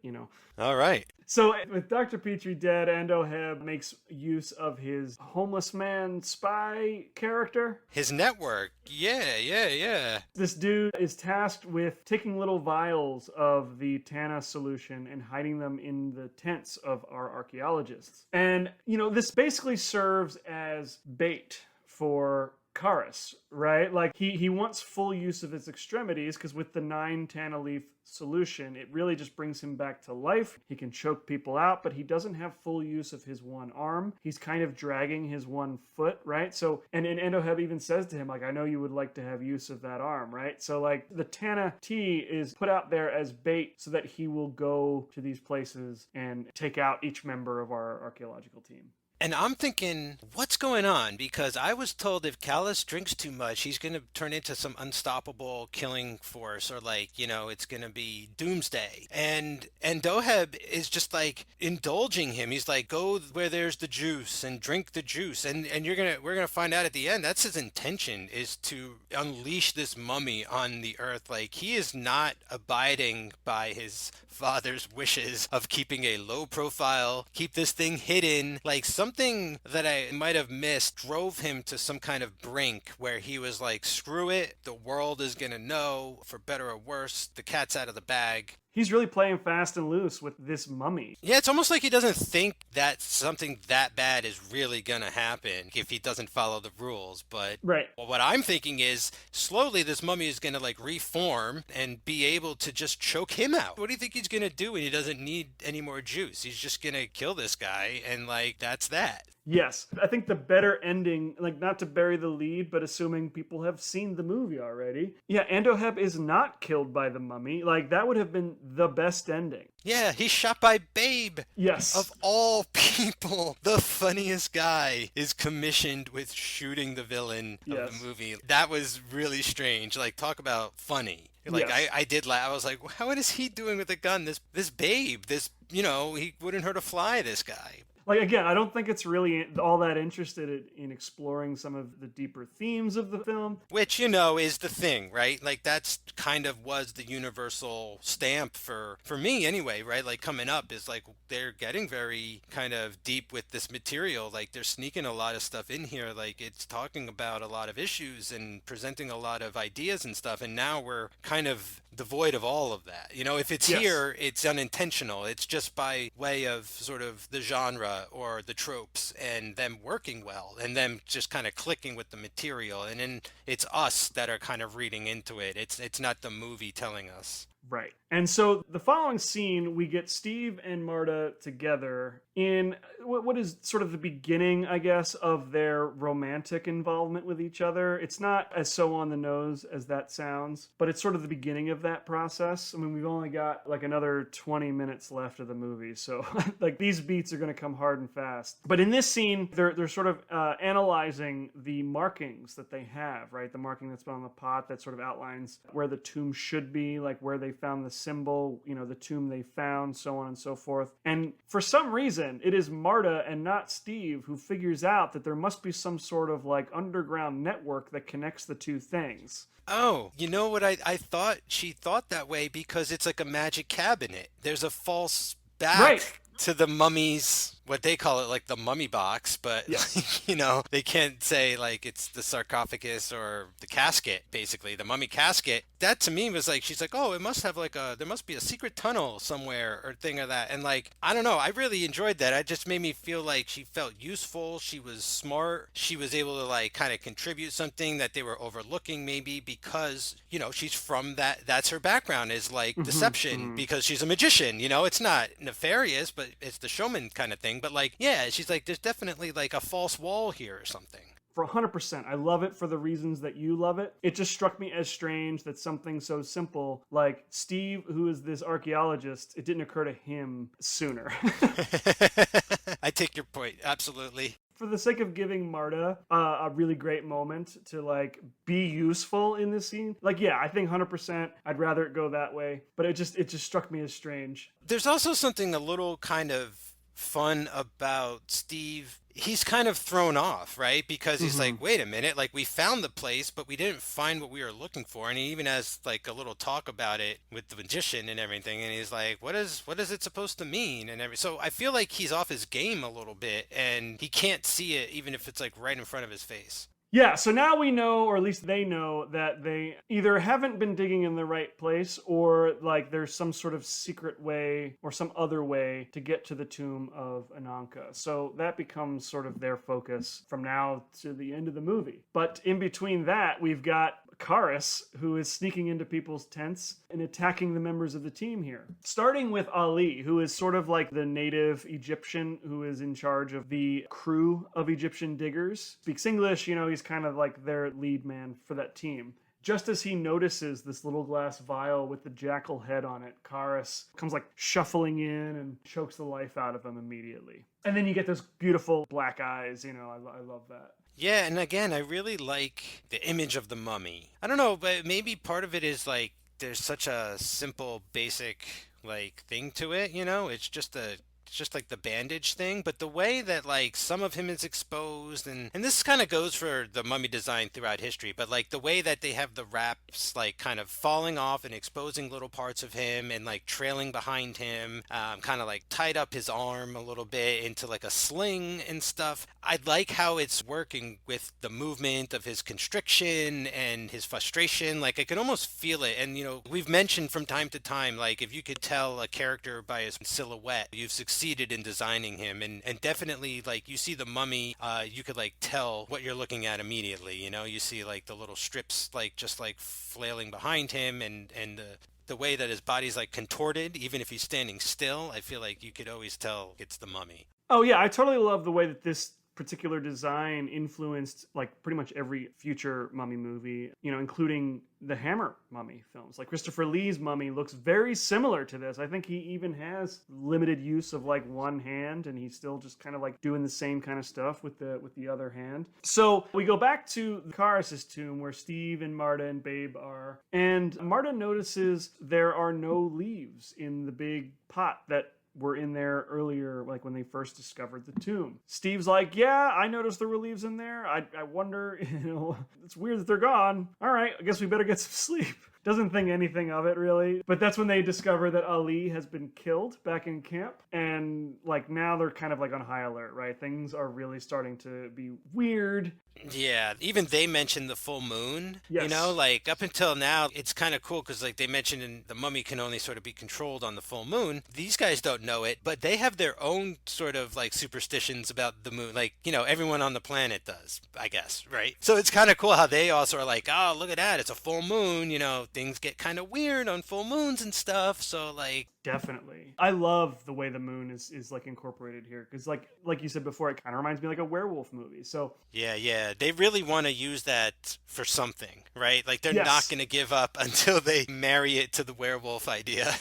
All right. So with Dr. Petrie dead, Andoheb makes use of his homeless man spy character. His network. Yeah. This dude is tasked with taking little vials of the tana solution and hiding them in the tents of our archaeologists. And, this basically serves as bait for Kharis, right? Like he wants full use of his extremities, because with the 9 tana leaf solution, it really just brings him back to life. He can choke people out, but he doesn't have full use of his one arm. He's kind of dragging his one foot, right? So, and Andoheb even says to him, like, I know you would like to have use of that arm, right? So, the tana tea is put out there as bait so that he will go to these places and take out each member of our archaeological team. And I'm thinking, what's going on? Because I was told if Kharis drinks too much, he's going to turn into some unstoppable killing force, or it's going to be doomsday. And Doheb is just indulging him. He's like, go where there's the juice and drink the juice. And we're going to find out at the end, that's his intention, is to unleash this mummy on the earth. Like, he is not abiding by his father's wishes of keeping a low profile, keep this thing hidden. Like, something that I might have missed drove him to some kind of brink where he was like, screw it, the world is gonna know, for better or worse, the cat's out of the bag. He's really playing fast and loose with this mummy. Yeah, it's almost like he doesn't think that something that bad is really gonna happen if he doesn't follow the rules. But right. What I'm thinking is, slowly this mummy is gonna reform and be able to just choke him out. What do you think he's gonna do when he doesn't need any more juice? He's just gonna kill this guy, and that's that. Yes. I think the better ending, not to bury the lead, but assuming people have seen the movie already. Yeah, Andoheb is not killed by the mummy. That would have been the best ending. Yeah, he's shot by Babe. Yes. Of all people, the funniest guy is commissioned with shooting the villain of the movie. That was really strange. Talk about funny. Yes. I did laugh. I was like, how is he doing with a gun? This Babe, he wouldn't hurt a fly, this guy. Like, again, I don't think it's really all that interested in exploring some of the deeper themes of the film. Which, you know, is the thing, right? Like that's kind of was the universal stamp for me anyway, right? Like coming up is like they're getting very kind of deep with this material. Like they're sneaking a lot of stuff in here. Like it's talking about a lot of issues and presenting a lot of ideas and stuff. And now we're kind of devoid of all of that. You know, if it's Yes. here, it's unintentional. It's just by way of sort of the genre or the tropes and them working well and them just kind of clicking with the material. And then it's us that are kind of reading into it. It's not the movie telling us. Right. And so the following scene, we get Steve and Marta together in what is sort of the beginning, I guess, of their romantic involvement with each other. It's not as so on the nose as that sounds, but it's sort of the beginning of that process. I mean, we've only got like another 20 minutes left of the movie. So like these beats are going to come hard and fast. But in this scene, they're sort of analyzing the markings that they have, right? The marking that's been on the pot that sort of outlines where the tomb should be, like where they found the symbol, you know, the tomb they found, so on and so forth. And for some reason, it is Marta and not Steve who figures out that there must be some sort of like underground network that connects the two things. Oh, you know what I thought? She thought that way because it's like a magic cabinet. There's a false back Right. to the mummy's, what they call it, like the mummy box, but Yes. like, you know, they can't say like it's the sarcophagus or the casket, basically, the mummy casket. That to me was like, she's like, oh, it must have like there must be a secret tunnel somewhere or thing or that. And like, I don't know, I really enjoyed that. It just made me feel like she felt useful. She was smart. She was able to like kind of contribute something that they were overlooking maybe because, you know, she's from that's her background is like deception because she's a magician, you know, it's not nefarious, but it's the showman kind of thing. But like, yeah, she's like, there's definitely like a false wall here or something. For 100%. I love it for the reasons that you love it. It just struck me as strange that something so simple like Steve, who is this archaeologist, it didn't occur to him sooner. I take your point. Absolutely. For the sake of giving Marta a really great moment to like be useful in this scene, like, yeah, I think 100% I'd rather it go that way, but it just struck me as strange. There's also something a little kind of fun about Steve. He's kind of thrown off, right? Because he's like, wait a minute, like we found the place, but we didn't find what we were looking for. And he even has like a little talk about it with the magician and everything. And he's like, what is it supposed to mean? And so I feel like he's off his game a little bit and he can't see it even if it's like right in front of his face. Yeah, so now we know, or at least they know, that they either haven't been digging in the right place or like there's some sort of secret way or some other way to get to the tomb of Ananka. So that becomes sort of their focus from now to the end of the movie. But in between that, we've got Kharis, who is sneaking into people's tents and attacking the members of the team here. Starting with Ali, who is sort of like the native Egyptian who is in charge of the crew of Egyptian diggers. Speaks English, you know, he's kind of like their lead man for that team. Just as he notices this little glass vial with the jackal head on it, Kharis comes like shuffling in and chokes the life out of him immediately. And then you get those beautiful black eyes, you know, I love that. Yeah, and again, I really like the image of the mummy. I don't know, but maybe part of it is like there's such a simple, basic like thing to it, you know? It's just like the bandage thing, but the way that like some of him is exposed and this kind of goes for the mummy design throughout history, but like the way that they have the wraps like kind of falling off and exposing little parts of him and like trailing behind him, kind of like tied up his arm a little bit into like a sling and stuff. I like how it's working with the movement of his constriction and his frustration. Like I can almost feel it. And you know, we've mentioned from time to time, like if you could tell a character by his silhouette, you've succeeded in designing him. And definitely like you see the mummy, you could like tell what you're looking at immediately. You know, you see like the little strips like just like flailing behind him and the way that his body's like contorted, even if he's standing still. I feel like you could always tell it's the mummy. Oh yeah, I totally love the way that this particular design influenced like pretty much every future mummy movie, you know, including the Hammer mummy films. Like Christopher Lee's mummy looks very similar to this. I think he even has limited use of like one hand and he's still just kind of like doing the same kind of stuff with the other hand. So we go back to Kharis' tomb where Steve and Marta and Babe are, and Marta notices there are no leaves in the big pot that were in there earlier, like when they first discovered the tomb. Steve's like, yeah, I noticed there were leaves in there. I wonder, it's weird that they're gone. All right, I guess we better get some sleep. Doesn't think anything of it, really. But that's when they discover that Ali has been killed back in camp. And, like, now they're kind of, like, on high alert, right? Things are really starting to be weird. Yeah, even they mentioned the full moon. Yes. You know, like, up until now, it's kind of cool because, like, they mentioned the mummy can only sort of be controlled on the full moon. These guys don't know it, but they have their own sort of, like, superstitions about the moon. Like, everyone on the planet does, I guess, right? So it's kind of cool how they also are like, oh, look at that, it's a full moon, things get kind of weird on full moons and stuff. So, like, definitely. I love the way the moon is like incorporated here because like you said before, it kind of reminds me like a werewolf movie. So yeah, they really want to use that for something, right? Like they're yes. not going to give up until they marry it to the werewolf idea.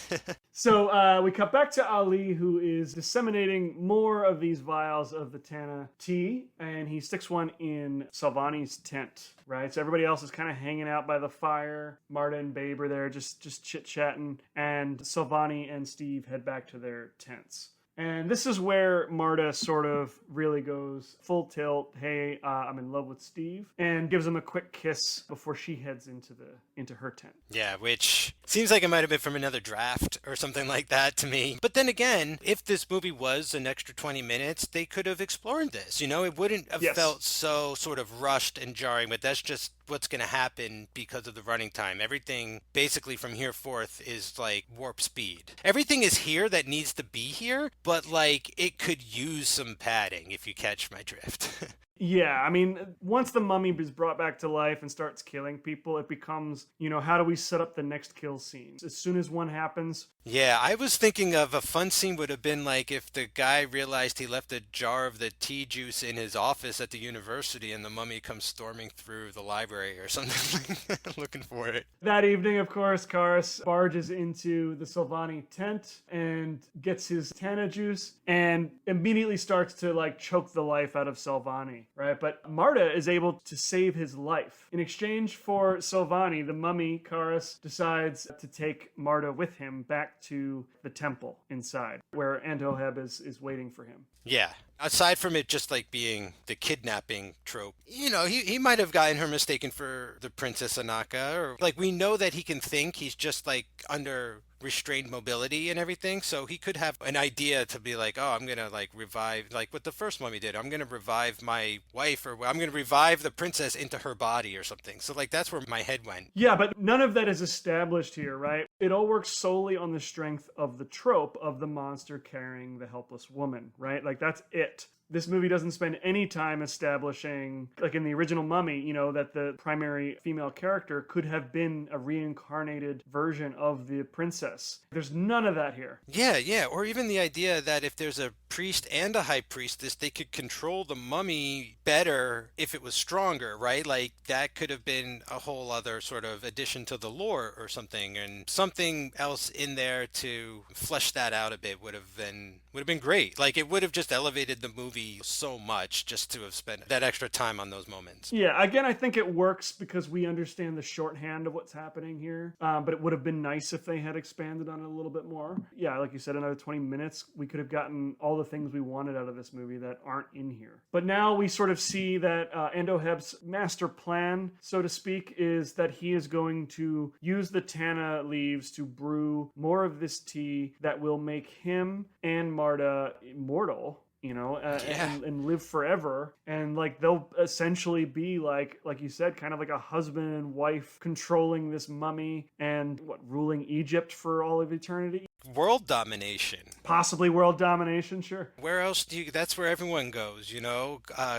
So we cut back to Ali, who is disseminating more of these vials of the Tana tea, and he sticks one in Salvani's tent, right? So everybody else is kind of hanging out by the fire. Marta and Babe are there just chit-chatting, and Salvani and Steve head back to their tents. And this is where Marta sort of really goes full tilt. Hey, I'm in love with Steve, and gives him a quick kiss before she heads into her tent. Yeah, which seems like it might have been from another draft or something like that to me. But then again, if this movie was an extra 20 minutes, they could have explored this. It wouldn't have felt so sort of rushed and jarring. But that's just what's going to happen because of the running time. Everything basically from here forth is like warp speed. Everything is here that needs to be here, but like it could use some padding if you catch my drift. Yeah, I mean, once the mummy is brought back to life and starts killing people, it becomes, how do we set up the next kill scene? As soon as one happens. Yeah, I was thinking of a fun scene would have been like if the guy realized he left a jar of the tea juice in his office at the university and the mummy comes storming through the library or something, looking for it. That evening, of course, Kharis barges into the Salvani tent and gets his Tana juice and immediately starts to like choke the life out of Salvani. Right, but Marta is able to save his life. In exchange for Salvani, the mummy, Kharis, decides to take Marta with him back to the temple inside, where Imhotep is waiting for him. Yeah. Aside from it just like being the kidnapping trope, he might have gotten her mistaken for the Princess Anaka, or like we know that he can think. He's just like under restrained mobility and everything, so he could have an idea to be like, oh, I'm gonna like revive, like what the first mummy did, I'm gonna revive my wife, or I'm gonna revive the princess into her body or something. So like that's where my head went. Yeah, but none of that is established here, right? It all works solely on the strength of the trope of the monster carrying the helpless woman, right? Like that's it. This movie doesn't spend any time establishing, like in the original Mummy, that the primary female character could have been a reincarnated version of the princess. There's none of that here. Yeah. Or even the idea that if there's a priest and a high priestess, they could control the mummy better if it was stronger, right? Like that could have been a whole other sort of addition to the lore or something, and something else in there to flesh that out a bit would have been great. Like it would have just elevated the movie so much just to have spent that extra time on those moments. Yeah, again, I think it works because we understand the shorthand of what's happening here, but it would have been nice if they had expanded on it a little bit more. Yeah, like you said, another 20 minutes, we could have gotten all the things we wanted out of this movie that aren't in here. But now we sort of see that Imhotep's master plan, so to speak, is that he is going to use the Tana leaves to brew more of this tea that will make him and Marta immortal. And live forever. And like they'll essentially be like you said, kind of like a husband and wife controlling this mummy and ruling Egypt for all of eternity. World domination. Possibly world domination, sure. Where else that's where everyone goes,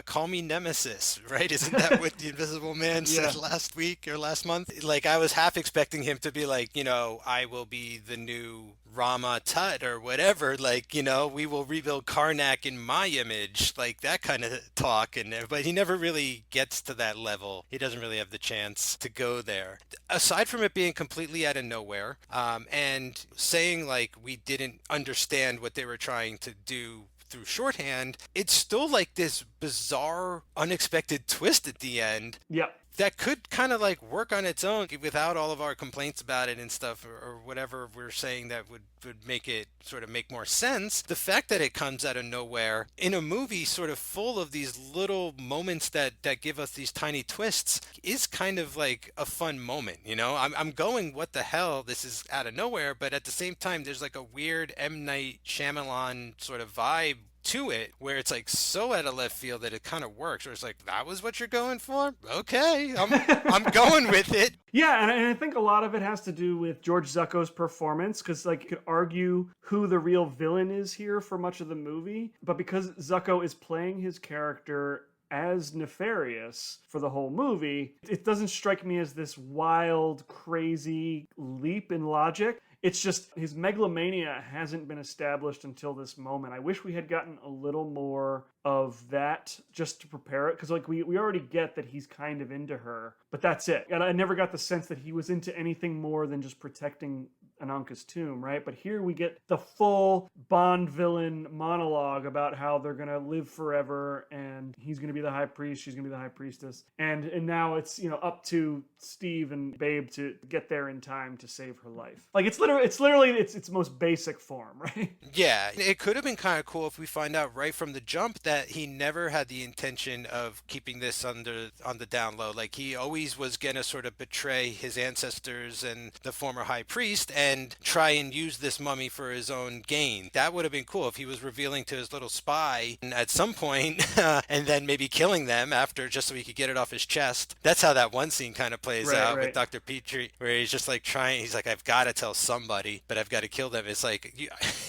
call me Nemesis, right? Isn't that what the Invisible Man said last week or last month? Like I was half expecting him to be like, I will be the new Rama Tut or whatever, like, we will rebuild Karnak in my image, like that kind of talk. But he never really gets to that level. He doesn't really have the chance to go there. Aside from it being completely out of nowhere, and saying like we didn't understand what they were trying to do through shorthand, it's still like this bizarre, unexpected twist at the end. Yep. that could kind of like work on its own without all of our complaints about it and stuff, or whatever we're saying that would make it sort of make more sense. The fact that it comes out of nowhere in a movie sort of full of these little moments that give us these tiny twists is kind of like a fun moment, you know? I'm going, what the hell, this is out of nowhere, but at the same time there's like a weird M. Night Shyamalan sort of vibe to it where it's like so out of left field that it kind of works, or it's like, that was what you're going for, okay, I'm going with it. Yeah, and I think a lot of it has to do with George Zucco's performance, because like you could argue who the real villain is here for much of the movie, but because Zucco is playing his character as nefarious for the whole movie, it doesn't strike me as this wild, crazy leap in logic. It's just his megalomania hasn't been established until this moment. I wish we had gotten a little more of that just to prepare it, because like we already get that he's kind of into her, but that's it. And I never got the sense that he was into anything more than just protecting Ananka's tomb, right? But here we get the full Bond villain monologue about how they're gonna live forever, and he's gonna be the high priest, she's gonna be the high priestess, and now it's, you know, up to Steve and Babe to get there in time to save her life. Like it's literally its most basic form, right? Yeah, it could have been kind of cool if we find out right from the jump that he never had the intention of keeping this on the down low. Like he always was gonna sort of betray his ancestors and the former high priest and try and use this mummy for his own gain. That would have been cool if he was revealing to his little spy at some point and then maybe killing them after, just so he could get it off his chest. That's how that one scene kind of plays out with Dr. Petrie, where he's just like he's like, I've got to tell somebody, but I've got to kill them. It's like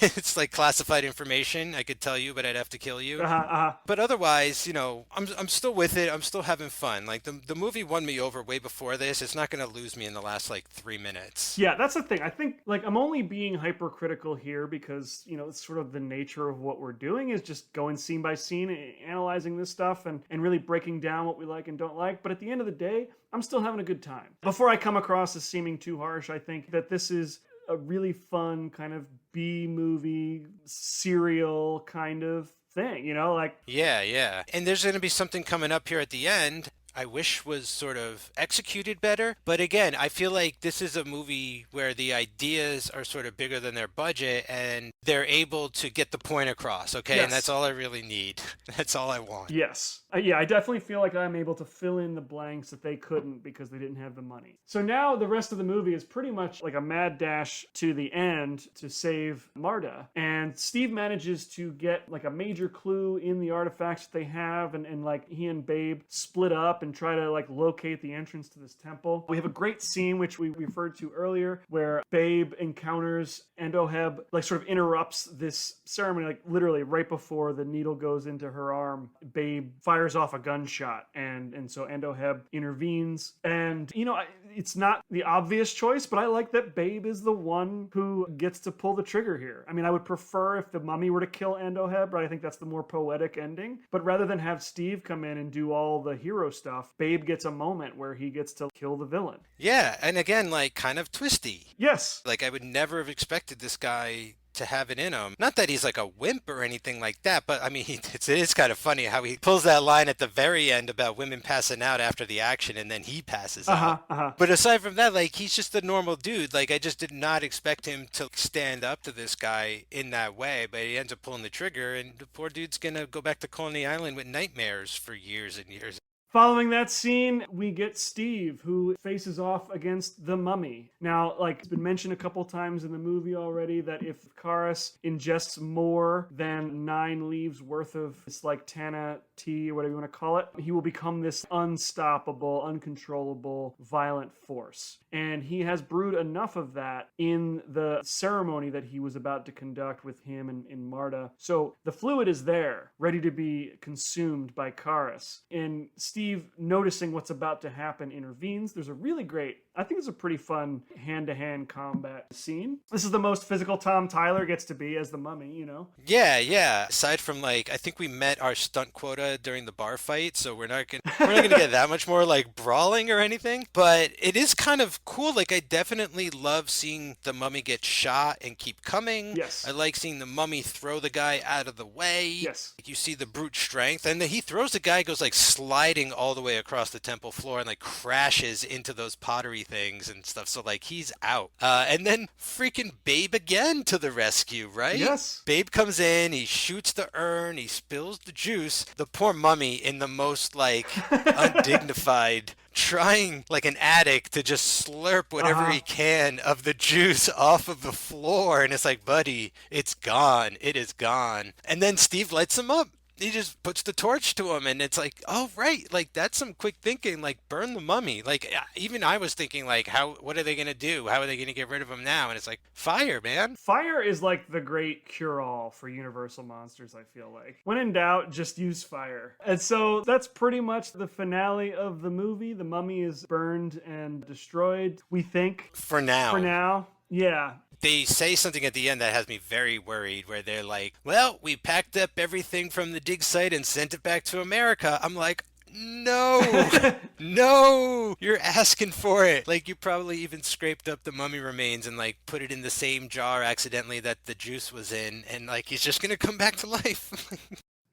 it's like classified information. I could tell you, but I'd have to kill you. But otherwise, you know, I'm still with it. I'm still having fun. Like the movie won me over way before this. It's not going to lose me in the last like 3 minutes. Yeah, that's the thing. I think like I'm only being hypercritical here because, you know, it's sort of the nature of what we're doing is just going scene by scene, analyzing this stuff and really breaking down what we like and don't like. But at the end of the day, I'm still having a good time. Before I come across as seeming too harsh, I think that this is a really fun kind of B-movie serial kind of thing, you know, like yeah, and there's going to be something coming up here at the end I wish was sort of executed better. But again, I feel like this is a movie where the ideas are sort of bigger than their budget and they're able to get the point across, okay? Yes. And that's all I really need. That's all I want. Yes. Yeah, I definitely feel like I'm able to fill in the blanks that they couldn't because they didn't have the money. So now the rest of the movie is pretty much like a mad dash to the end to save Marta. And Steve manages to get like a major clue in the artifacts that they have, and like he and Babe split up and try to like locate the entrance to this temple. We have a great scene which we referred to earlier where Babe encounters Endoheb, like sort of interrupts this ceremony, like literally right before the needle goes into her arm. Babe fires off a gunshot, and so Endoheb intervenes. And you know, it's not the obvious choice, but I like that Babe is the one who gets to pull the trigger here. I mean, I would prefer if the mummy were to kill Endoheb, but I think that's the more poetic ending. But rather than have Steve come in and do all the hero stuff, Babe gets a moment where he gets to kill the villain. Yeah, and again, like kind of twisty. Yes. Like I would never have expected this guy to have it in him. Not that he's like a wimp or anything like that, but I mean, it is kind of funny how he pulls that line at the very end about women passing out after the action and then he passes out. But aside from that, like he's just a normal dude. Like I just did not expect him to stand up to this guy in that way, but he ends up pulling the trigger and the poor dude's gonna go back to Coney Island with nightmares for years and years. Following that scene, we get Steve, who faces off against the mummy. Now, like it's been mentioned a couple times in the movie already, that if Kharis ingests more than 9 leaves worth of this like tana tea, or whatever you want to call it, he will become this unstoppable, uncontrollable, violent force. And he has brewed enough of that in the ceremony that he was about to conduct with him and Marta. So the fluid is there, ready to be consumed by Kharis. And Steve, noticing what's about to happen, intervenes. There's a really great I think it's a pretty fun hand-to-hand combat scene. This is the most physical Tom Tyler gets to be as the mummy, you know? Yeah. Aside from like, I think we met our stunt quota during the bar fight, so we're not gonna get that much more like brawling or anything. But it is kind of cool. Like, I definitely love seeing the mummy get shot and keep coming. Yes. I like seeing the mummy throw the guy out of the way. Yes. Like, you see the brute strength, and then he throws the guy, goes like sliding all the way across the temple floor and like crashes into those pottery things and stuff. So like he's out. And then freaking Babe again to the rescue, right? Yes. Babe comes in, he shoots the urn, he spills the juice. The poor mummy in the most like undignified, trying like an addict to just slurp whatever he can of the juice off of the floor. And it's like, buddy, it's gone. It is gone. And then Steve lights him up. He just puts the torch to him, and it's like, oh, right, like, that's some quick thinking, like, burn the mummy. Like, even I was thinking, like, what are they going to do? How are they going to get rid of him now? And it's like, fire, man. Fire is like the great cure-all for Universal monsters, I feel like. When in doubt, just use fire. And so that's pretty much the finale of the movie. The mummy is burned and destroyed, we think. For now. For now, yeah. They say something at the end that has me very worried, where they're like, well, we packed up everything from the dig site and sent it back to America. I'm like, no, no, you're asking for it. Like, you probably even scraped up the mummy remains and like put it in the same jar accidentally that the juice was in, and like he's just gonna come back to life.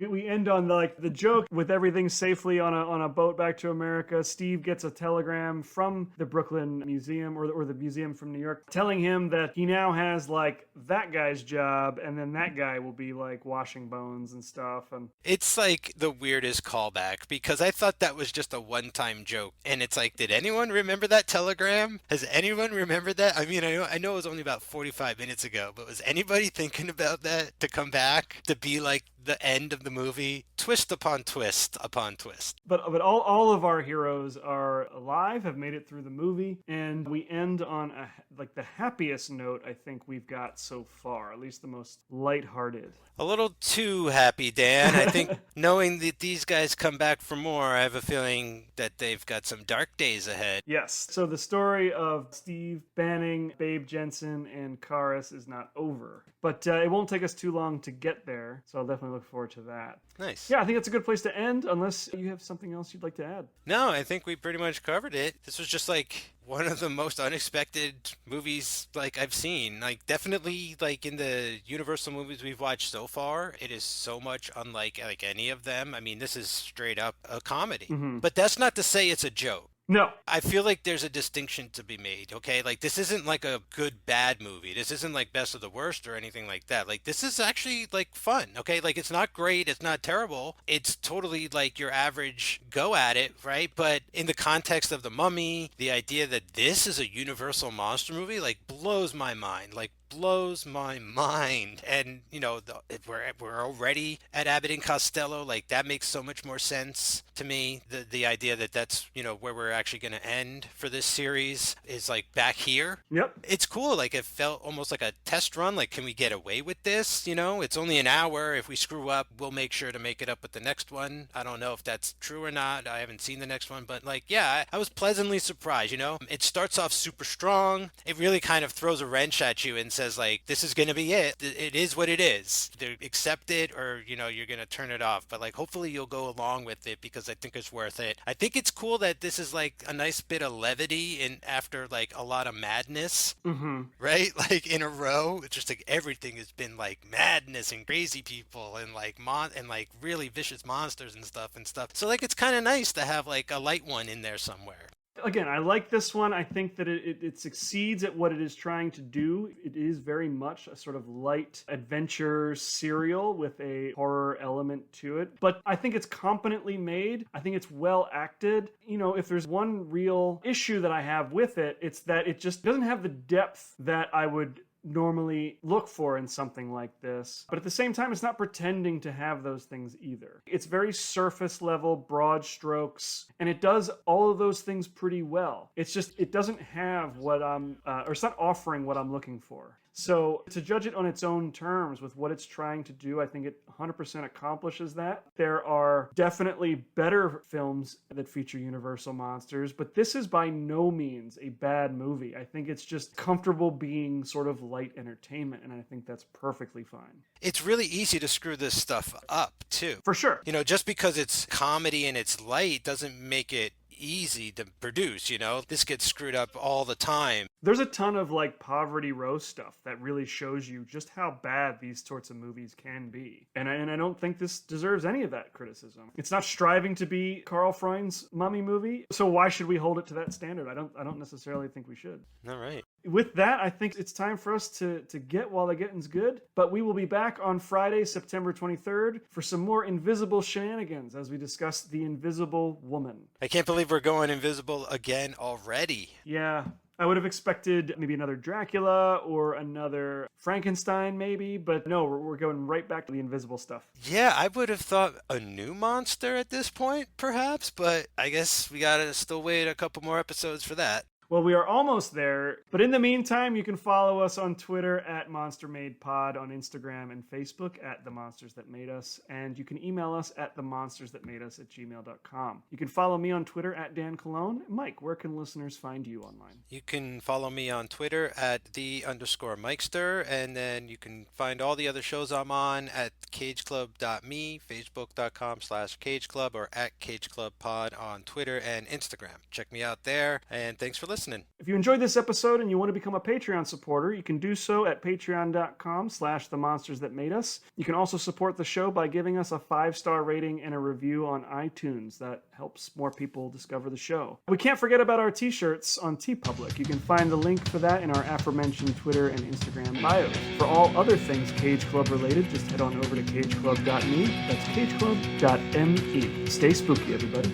We end on the joke with everything safely on a boat back to America. Steve gets a telegram from the Brooklyn Museum or the museum from New York telling him that he now has like that guy's job, and then that guy will be like washing bones and stuff. And it's like the weirdest callback, because I thought that was just a one-time joke, and it's like, did anyone remember that telegram? Has anyone remembered that? I mean, I know it was only about 45 minutes ago, but was anybody thinking about that to come back to be like the end of the movie? Twist upon twist upon twist. But all of our heroes are alive, have made it through the movie, and we end on the happiest note I think we've got so far, at least the most lighthearted. A little too happy, Dan. I think knowing that these guys come back for more, I have a feeling that they've got some dark days ahead. Yes. So the story of Steve Banning, Babe Jensen, and Kharis is not over. But it won't take us too long to get there, so I'll definitely look forward to that. Nice. Yeah, I think that's a good place to end, unless you have something else you'd like to add. No, I think we pretty much covered it. This was just like one of the most unexpected movies like I've seen. Like, definitely like in the Universal movies we've watched so far, it is so much unlike like any of them. I mean, this is straight up a comedy. Mm-hmm. But that's not to say it's a joke. No. I feel like there's a distinction to be made, okay? Like, this isn't like a good, bad movie. This isn't like Best of the Worst or anything like that. Like, this is actually like fun, okay? Like, it's not great, it's not terrible. It's totally like your average go at it, right? But in the context of The Mummy, the idea that this is a Universal monster movie, like, blows my mind. Like, blows my mind. And you know, we're already at Abbott and Costello. Like, that makes so much more sense to me. The idea that that's, you know, where we're actually going to end for this series is like back here. Yep. It's cool. Like, it felt almost like a test run. Like, can we get away with this? You know, it's only an hour. If we screw up, we'll make sure to make it up with the next one. I don't know if that's true or not. I haven't seen the next one, but like, yeah, I was pleasantly surprised. You know, it starts off super strong. It really kind of throws a wrench at you and says like, this is going to be it. It is what it is. Either accept it or, you know, you're going to turn it off. But like, hopefully you'll go along with it, because I think it's worth it. I think it's cool that this is like a nice bit of levity in after like a lot of madness, right? Like, in a row, it's just like everything has been like madness and crazy people and like and like really vicious monsters and stuff. So like, it's kind of nice to have like a light one in there somewhere. Again, I like this one. I think that it succeeds at what it is trying to do. It is very much a sort of light adventure serial with a horror element to it. But I think it's competently made. I think it's well acted. You know, if there's one real issue that I have with it, it's that it just doesn't have the depth that I would normally look for in something like this. But at the same time, it's not pretending to have those things either. It's very surface level, broad strokes, and it does all of those things pretty well. It's just, it doesn't have what or it's not offering what I'm looking for. So to judge it on its own terms with what it's trying to do, I think it 100% accomplishes that. There are definitely better films that feature universal monsters, but this is by no means a bad movie. I think it's just comfortable being sort of light entertainment, and I think that's perfectly fine. It's really easy to screw this stuff up, too. For sure. You know, just because it's comedy and it's light doesn't make it easy to produce, you know? This gets screwed up all the time. There's a ton of like poverty roast stuff that really shows you just how bad these sorts of movies can be. And I don't think this deserves any of that criticism. It's not striving to be Carl Freund's mummy movie, so why should we hold it to that standard? I don't necessarily think we should. All right. With that, I think it's time for us to get while the getting's good. But we will be back on Friday, September 23rd for some more invisible shenanigans as we discuss The Invisible Woman. I can't believe we're going invisible again already. Yeah. I would have expected maybe another Dracula or another Frankenstein maybe, but no, we're going right back to the invisible stuff. Yeah, I would have thought a new monster at this point, perhaps, but I guess we gotta still wait a couple more episodes for that. Well, we are almost there, but in the meantime, you can follow us on Twitter at MonsterMadePod, on Instagram and Facebook at The Monsters That Made Us, and you can email us at themonstersthatmadeus@gmail.com. You can follow me on Twitter at Dan Colon. Mike, where can listeners find you online? You can follow me on Twitter at @the_Mikester, and then you can find all the other shows I'm on at cageclub.me, facebook.com/cageclub, or at cageclubpod on Twitter and Instagram. Check me out there, and thanks for listening. If you enjoyed this episode and you want to become a Patreon supporter, you can do so at patreon.com/themonstersthatmadeus. You can also support the show by giving us a 5-star rating and a review on iTunes. That helps more people discover the show. We can't forget about our t-shirts on TeePublic. You can find the link for that in our aforementioned Twitter and Instagram bios. For all other things Cage Club related, just head on over to cageclub.me. That's cageclub.me. Stay spooky, everybody.